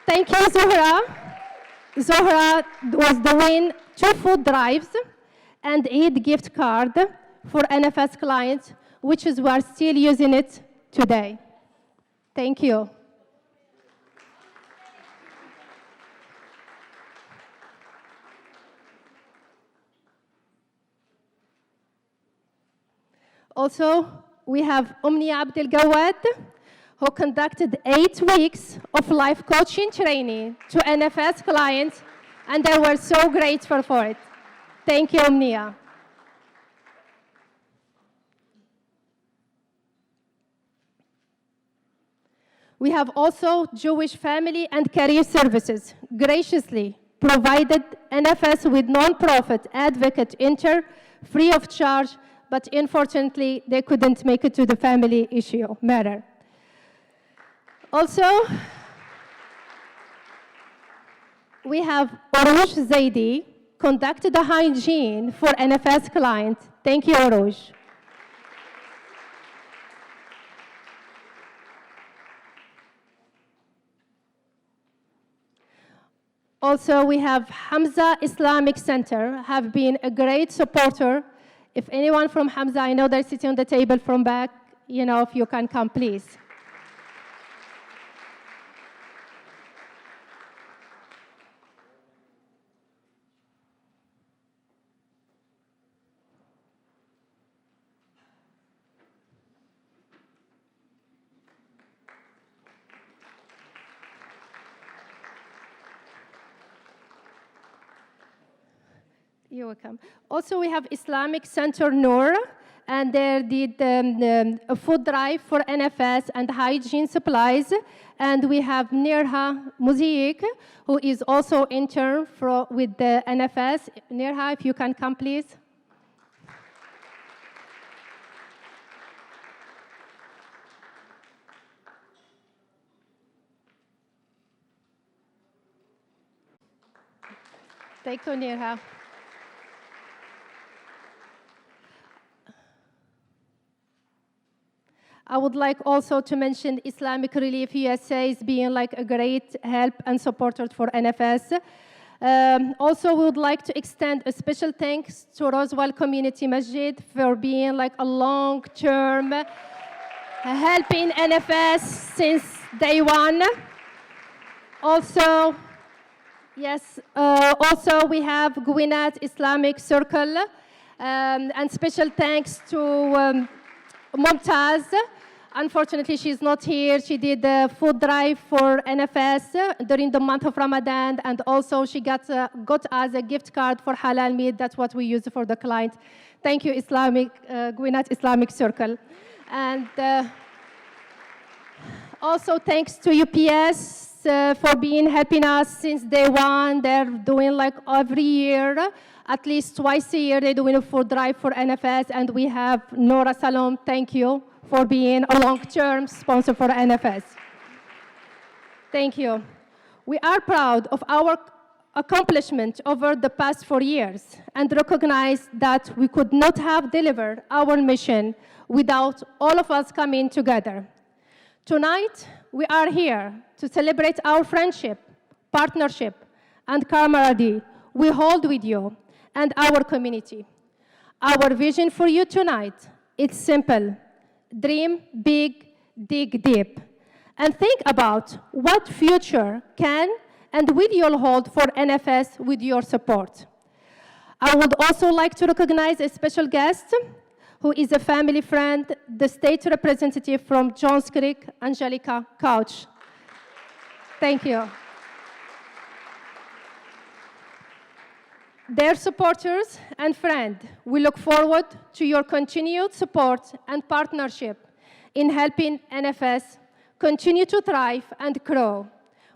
Thank you, Zohra. Zohra was doing 2 food drives and 8 gift card for NFS clients, which is we are still using it today. Thank you. Also, we have Omnia Abdel Gawad, who conducted 8 weeks of life coaching training to NFS clients, and they were so grateful for it. Thank you, Omnia. We have also Jewish Family and Career Services graciously provided NFS with non-profit advocate intern free of charge, but unfortunately, they couldn't make it to the family issue matter. Also, we have Arouj Zaidi conducted the hygiene for NFS clients. Thank you, Arouj. Also, we have Hamza Islamic Center, have been a great supporter. If anyone from Hamza, I know they're sitting on the table from back, if you can come, please. You're welcome. Also, we have Islamic Center Noor, and they did a food drive for NFS and hygiene supplies. And we have Nirha Muziek, who is also intern with the NFS. Nirha, if you can come, please. Thank you, Nirha. I would like also to mention Islamic Relief USA is being like a great help and supporter for NFS. Also, we would like to extend a special thanks to Roswell Community Masjid for being like a long-term helping NFS since day one. Also, yes, also we have Gwinat Islamic Circle, and special thanks to Mumtaz. Unfortunately, she's not here. She did a food drive for NFS during the month of Ramadan, and also she got us a gift card for halal meat. That's what we use for the client. Thank you, Gwinat Islamic Circle. And also thanks to UPS for being helping us since day one. They're doing like every year, at least twice a year, they're doing a food drive for NFS, and we have Nora Salom. Thank you for being a long-term sponsor for NFS. Thank you. We are proud of our accomplishment over the past 4 years and recognize that we could not have delivered our mission without all of us coming together. Tonight, we are here to celebrate our friendship, partnership, and camaraderie we hold with you and our community. Our vision for you tonight, it's simple. Dream big, dig deep, and think about what future can and will you hold for NFS with your support. I would also like to recognize a special guest who is a family friend, the state representative from Johns Creek, Angelica Couch. Thank you. Dear supporters and friends, we look forward to your continued support and partnership in helping NFS continue to thrive and grow.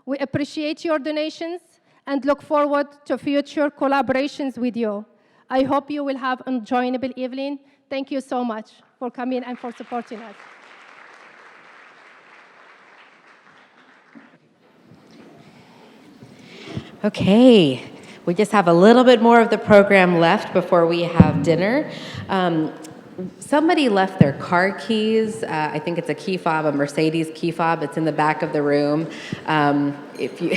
We appreciate your donations and look forward to future collaborations with you. I hope you will have an enjoyable evening. Thank you so much for coming and for supporting us. Okay, we just have a little bit more of the program left before we have dinner. Somebody left their car keys. I think it's a key fob, a Mercedes key fob. It's in the back of the room. If you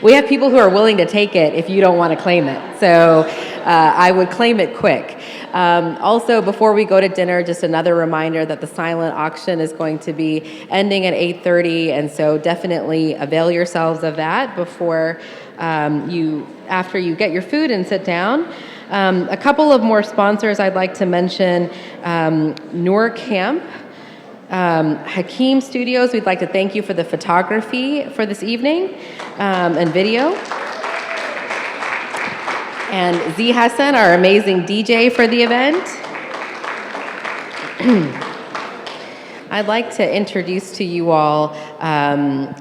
we have people who are willing to take it if you don't want to claim it. So I would claim it quick. Also, before we go to dinner, just another reminder that the silent auction is going to be ending at 8:30, and so definitely avail yourselves of that before after you get your food and sit down. A couple of more sponsors I'd like to mention. Noor Camp, Hakeem Studios, we'd like to thank you for the photography for this evening and video. And Z Hassan, our amazing DJ for the event. I'd like to introduce to you all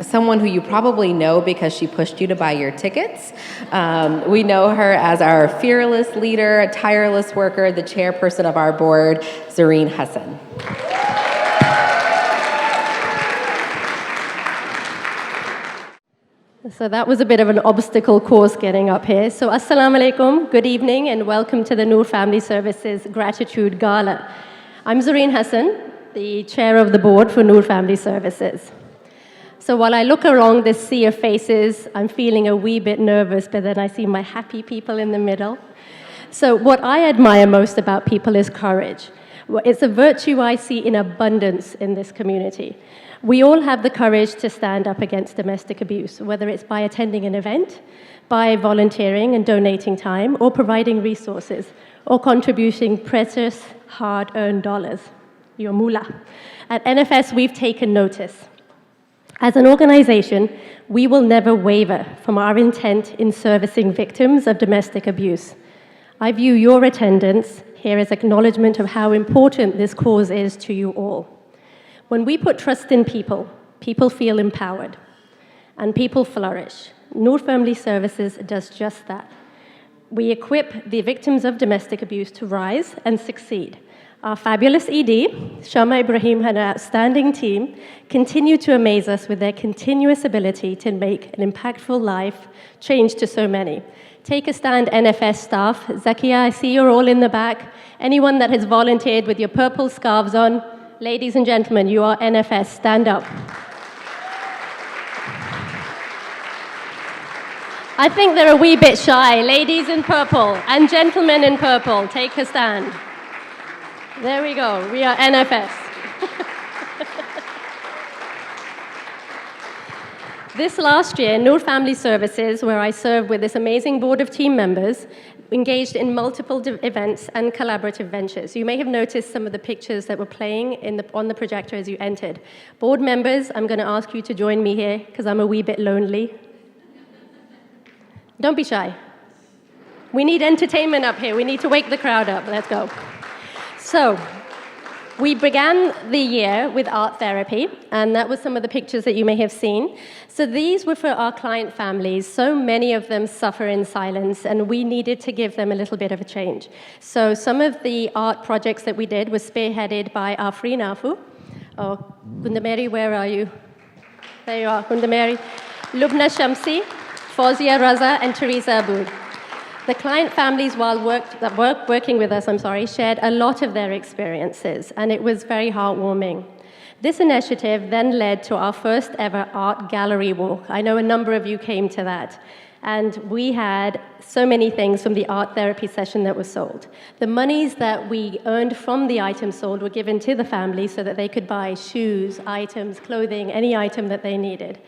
someone who you probably know because she pushed you to buy your tickets. We know her as our fearless leader, a tireless worker, the chairperson of our board, Zareen Hassan. So that was a bit of an obstacle course getting up here. So assalamu alaikum, good evening, and welcome to the Noor Family Services Gratitude Gala. I'm Zareen Hassan, the chair of the board for Noor Family Services. So while I look along this sea of faces, I'm feeling a wee bit nervous, but then I see my happy people in the middle. So what I admire most about people is courage. It's a virtue I see in abundance in this community. We all have the courage to stand up against domestic abuse, whether it's by attending an event, by volunteering and donating time, or providing resources, or contributing precious, hard-earned dollars, your moolah. At NFS, we've taken notice. As an organization, we will never waver from our intent in servicing victims of domestic abuse. I view your attendance here as acknowledgement of how important this cause is to you all. When we put trust in people, people feel empowered, and people flourish. Noor Family Services does just that. We equip the victims of domestic abuse to rise and succeed. Our fabulous ED, Shama Ibrahim, and our outstanding team continue to amaze us with their continuous ability to make an impactful life change to so many. Take a stand, NFS staff. Zakia, I see you're all in the back. Anyone that has volunteered with your purple scarves on, ladies and gentlemen, you are NFS. Stand up. I think they're a wee bit shy. Ladies in purple and gentlemen in purple, take a stand. There we go. We are NFS. This last year, Noor Family Services, where I serve with this amazing board of team members, engaged in multiple events and collaborative ventures. You may have noticed some of the pictures that were playing on the projector as you entered. Board members, I'm going to ask you to join me here because I'm a wee bit lonely. Don't be shy. We need entertainment up here. We need to wake the crowd up. Let's go. So, we began the year with art therapy, and that was some of the pictures that you may have seen. So these were for our client families. So many of them suffer in silence, and we needed to give them a little bit of a change. So some of the art projects that we did were spearheaded by Afreen Afu. Oh, Gundameri, where are you? There you are, Gundameri. Lubna Shamsi, Fawzia Raza, and Teresa Aboud. The client families, while working with us, shared a lot of their experiences, and it was very heartwarming. This initiative then led to our first ever art gallery walk. I know a number of you came to that. And we had so many things from the art therapy session that was sold. The monies that we earned from the items sold were given to the family so that they could buy shoes, items, clothing, any item that they needed.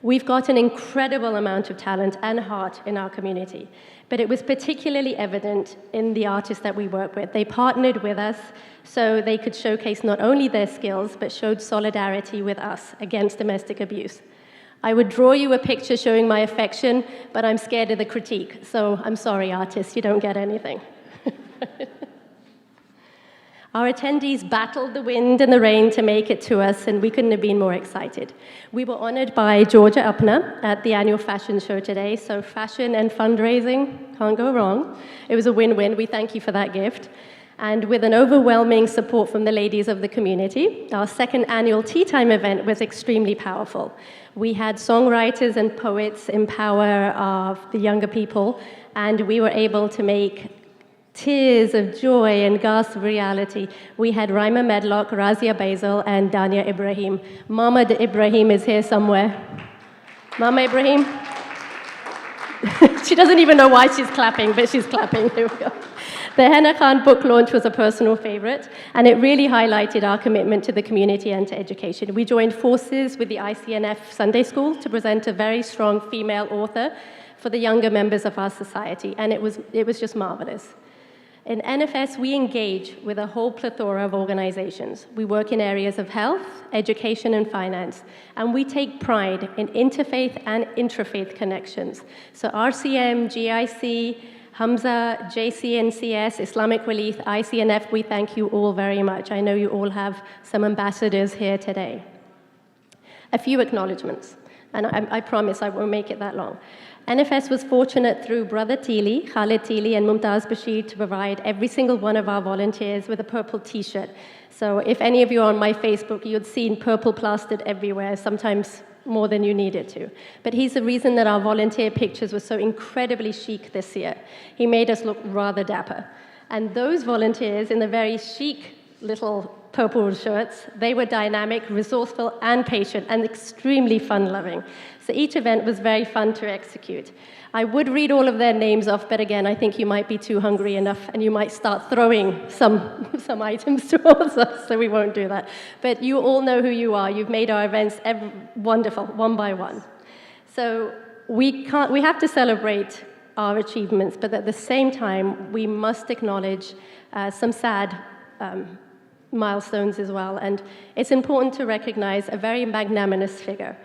We've got an incredible amount of talent and heart in our community, but it was particularly evident in the artists that we work with. They partnered with us so they could showcase not only their skills, but showed solidarity with us against domestic abuse. I would draw you a picture showing my affection, but I'm scared of the critique, so I'm sorry, artists, you don't get anything. Our attendees battled the wind and the rain to make it to us, and we couldn't have been more excited. We were honored by Georgia Upner at the annual fashion show today, so fashion and fundraising can't go wrong. It was a win-win. We thank you for that gift. And with an overwhelming support from the ladies of the community, our second annual Tea Time event was extremely powerful. We had songwriters and poets empower the younger people, and we were able to make tears of joy and gasps of reality. We had Raima Medlock, Razia Basil, and Dania Ibrahim. Mama Ibrahim is here somewhere. Mama Ibrahim? She doesn't even know why she's clapping, but she's clapping. Here we go. The Henna Khan book launch was a personal favorite, and it really highlighted our commitment to the community and to education. We joined forces with the ICNF Sunday School to present a very strong female author for the younger members of our society, and it was just marvelous. In NFS, we engage with a whole plethora of organizations. We work in areas of health, education, and finance, and we take pride in interfaith and intrafaith connections. So RCM, GIC, Hamza, JCNCS, Islamic Relief, ICNF, we thank you all very much. I know you all have some ambassadors here today. A few acknowledgements, and I promise I won't make it that long. NFS was fortunate through Brother Teely, Khalid Teely, and Mumtaz Bashir to provide every single one of our volunteers with a purple t-shirt. So if any of you are on my Facebook, you'd seen purple plastered everywhere, sometimes more than you needed to. But he's the reason that our volunteer pictures were so incredibly chic this year. He made us look rather dapper. And those volunteers in the very chic little purple shirts, they were dynamic, resourceful, and patient, and extremely fun-loving. So each event was very fun to execute. I would read all of their names off, but again, I think you might be too hungry enough, and you might start throwing some items towards us, so we won't do that. But you all know who you are. You've made our events wonderful, one by one. So we have to celebrate our achievements, but at the same time, we must acknowledge some sad milestones as well. And it's important to recognize a very magnanimous figure.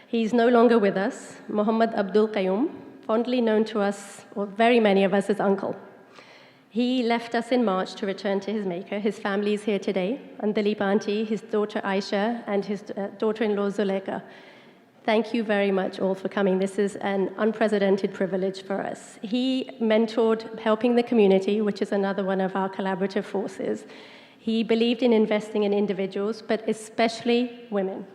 He's no longer with us, Muhammad Abdul Qayyum, fondly known to us, or very many of us, as Uncle. He left us in March to return to his maker. His family is here today, Andalip Auntie, his daughter Aisha, and his daughter-in-law Zuleka. Thank you very much all for coming. This is an unprecedented privilege for us. He mentored helping the community, which is another one of our collaborative forces. He believed in investing in individuals, but especially women.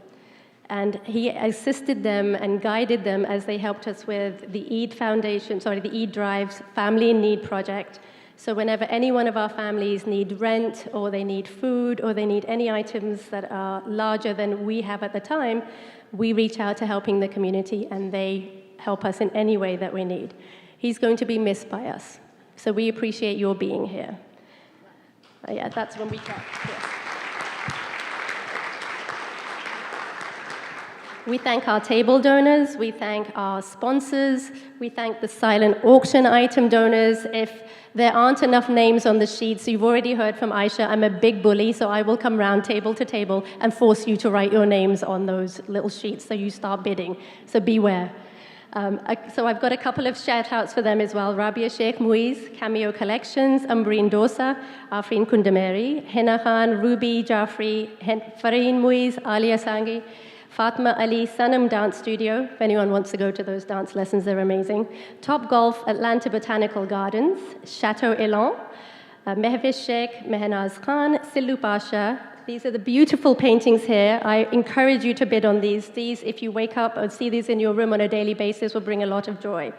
And he assisted them and guided them as they helped us with the the Eid Drive's Family in Need project. So whenever any one of our families need rent, or they need food, or they need any items that are larger than we have at the time, we reach out to helping the community, and they help us in any way that we need. He's going to be missed by us. So we appreciate your being here. Yeah, that's when we clap. Yes. We thank our table donors, we thank our sponsors, we thank the silent auction item donors. If there aren't enough names on the sheets, you've already heard from Aisha, I'm a big bully, so I will come round table to table and force you to write your names on those little sheets so you start bidding, so beware. So I've got a couple of shout-outs for them as well. Rabia Sheikh Muiz, Cameo Collections, Ambreen Dosa, Afrin Kundameri, Henna Khan, Ruby Jaffrey, Fareen Muiz, Alia Sangi, Fatma Ali Sanam Dance Studio, if anyone wants to go to those dance lessons, they're amazing. Top Golf, Atlanta Botanical Gardens, Chateau Elan, Mehvish Sheikh, Mehnaz Khan, Sillu Pasha. These are the beautiful paintings here. I encourage you to bid on these. These, if you wake up and see these in your room on a daily basis, will bring a lot of joy.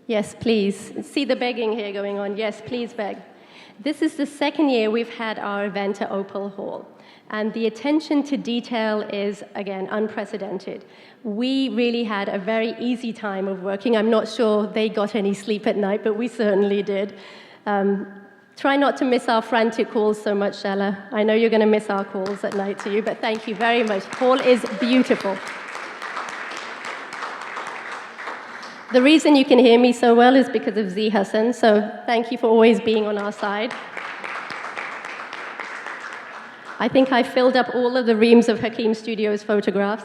Yes, please. See the begging here going on. Yes, please beg. This is the second year we've had our event at Opal Hall. And the attention to detail is, again, unprecedented. We really had a very easy time of working. I'm not sure they got any sleep at night, but we certainly did. Try not to miss our frantic calls so much, Shella. I know you're going to miss our calls at night too, but thank you very much. Hall is beautiful. The reason you can hear me so well is because of Z Hassan, so thank you for always being on our side. I think I filled up all of the reams of Hakeem Studios photographs.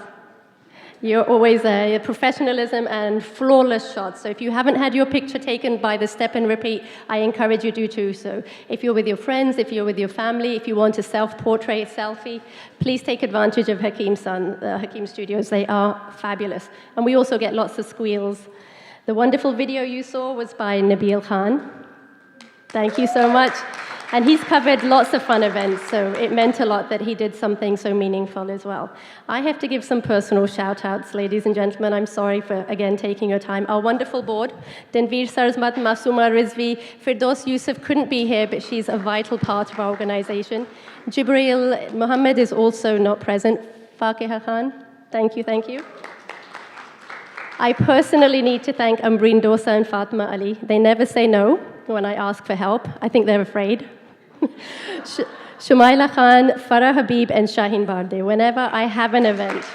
You're always professionalism and flawless shots. So if you haven't had your picture taken by the step and repeat, I encourage you to do so. If you're with your friends, if you're with your family, if you want a self-portrait selfie, please take advantage of Hakeem Studios. They are fabulous. And we also get lots of squeals. The wonderful video you saw was by Nabil Khan. Thank you so much. And he's covered lots of fun events, so it meant a lot that he did something so meaningful as well. I have to give some personal shout-outs, ladies and gentlemen. I'm sorry for, again, taking your time. Our wonderful board, Danveer Sarzmat, Masuma Rizvi, Firdos Yusuf couldn't be here, but she's a vital part of our organization. Jibreel Mohammed is also not present. Fakiha Khan, thank you, thank you. I personally need to thank Ambreen Dosa and Fatma Ali. They never say no when I ask for help. I think they're afraid. Shumaila Khan, Farah Habib, and Shaheen Barde, whenever I have an event.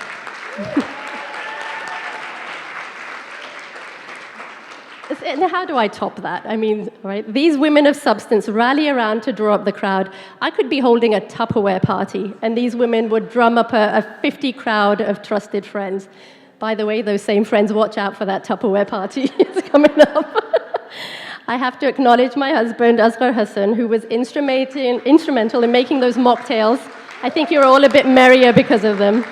And how do I top that? I mean, right? These women of substance rally around to draw up the crowd. I could be holding a Tupperware party, and these women would drum up a 50 crowd of trusted friends. By the way, those same friends, watch out for that Tupperware party. It's coming up. I have to acknowledge my husband, Asghar Hassan, who was instrumental in making those mocktails. I think you're all a bit merrier because of them.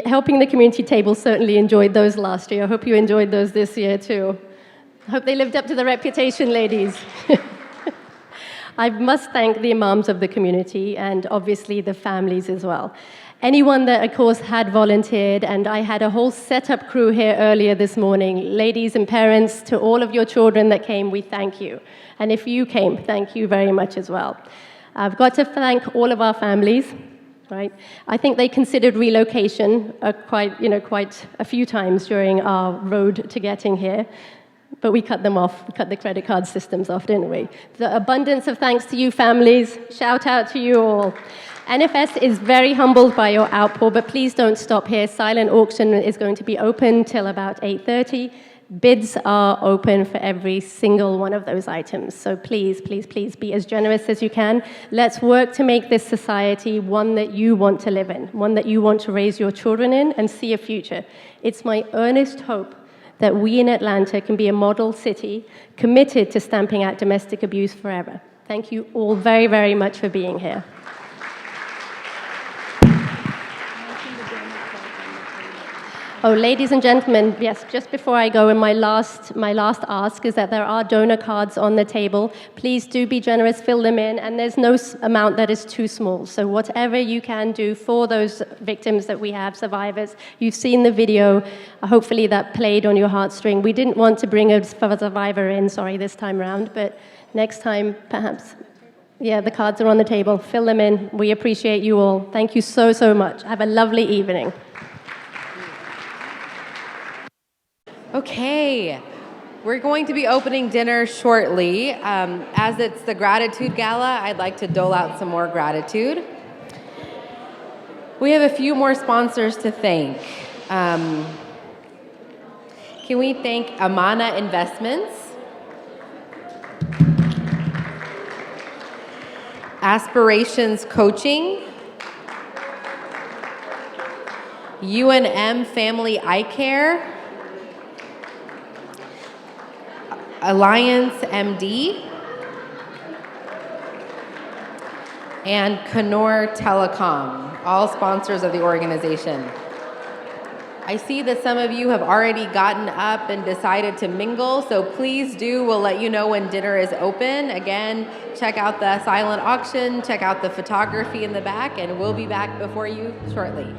Helping the community table certainly enjoyed those last year. I hope you enjoyed those this year too. I hope they lived up to the reputation, ladies. I must thank the imams of the community and obviously the families as well. Anyone that, of course, had volunteered, and I had a whole setup crew here earlier this morning. Ladies and parents, to all of your children that came, we thank you. And if you came, thank you very much as well. I've got to thank all of our families, right? I think they considered relocation quite a few times during our road to getting here. But we cut them off, cut the credit card systems off, didn't we? The abundance of thanks to you families. Shout out to you all. NFS is very humbled by your outpour, but please don't stop here. Silent auction is going to be open till about 8:30. Bids are open for every single one of those items. So please, please, please be as generous as you can. Let's work to make this society one that you want to live in, one that you want to raise your children in and see a future. It's my earnest hope that we in Atlanta can be a model city committed to stamping out domestic abuse forever. Thank you all very, very much for being here. Oh, ladies and gentlemen, yes, just before I go, and my last ask is that there are donor cards on the table. Please do be generous, fill them in, and there's no amount that is too small. So whatever you can do for those victims that we have, survivors, you've seen the video, hopefully that played on your heartstring. We didn't want to bring a survivor in, this time around, but next time, perhaps. Yeah, the cards are on the table. Fill them in. We appreciate you all. Thank you so, so much. Have a lovely evening. Okay, we're going to be opening dinner shortly. As it's the Gratitude Gala, I'd like to dole out some more gratitude. We have a few more sponsors to thank. Can we thank Amana Investments, Aspirations Coaching, UNM Family Eye Care, Alliance MD, and Canor Telecom, all sponsors of the organization. I see that some of you have already gotten up and decided to mingle, so please do. We'll let you know when dinner is open. Again, check out the silent auction, check out the photography in the back, and we'll be back before you shortly.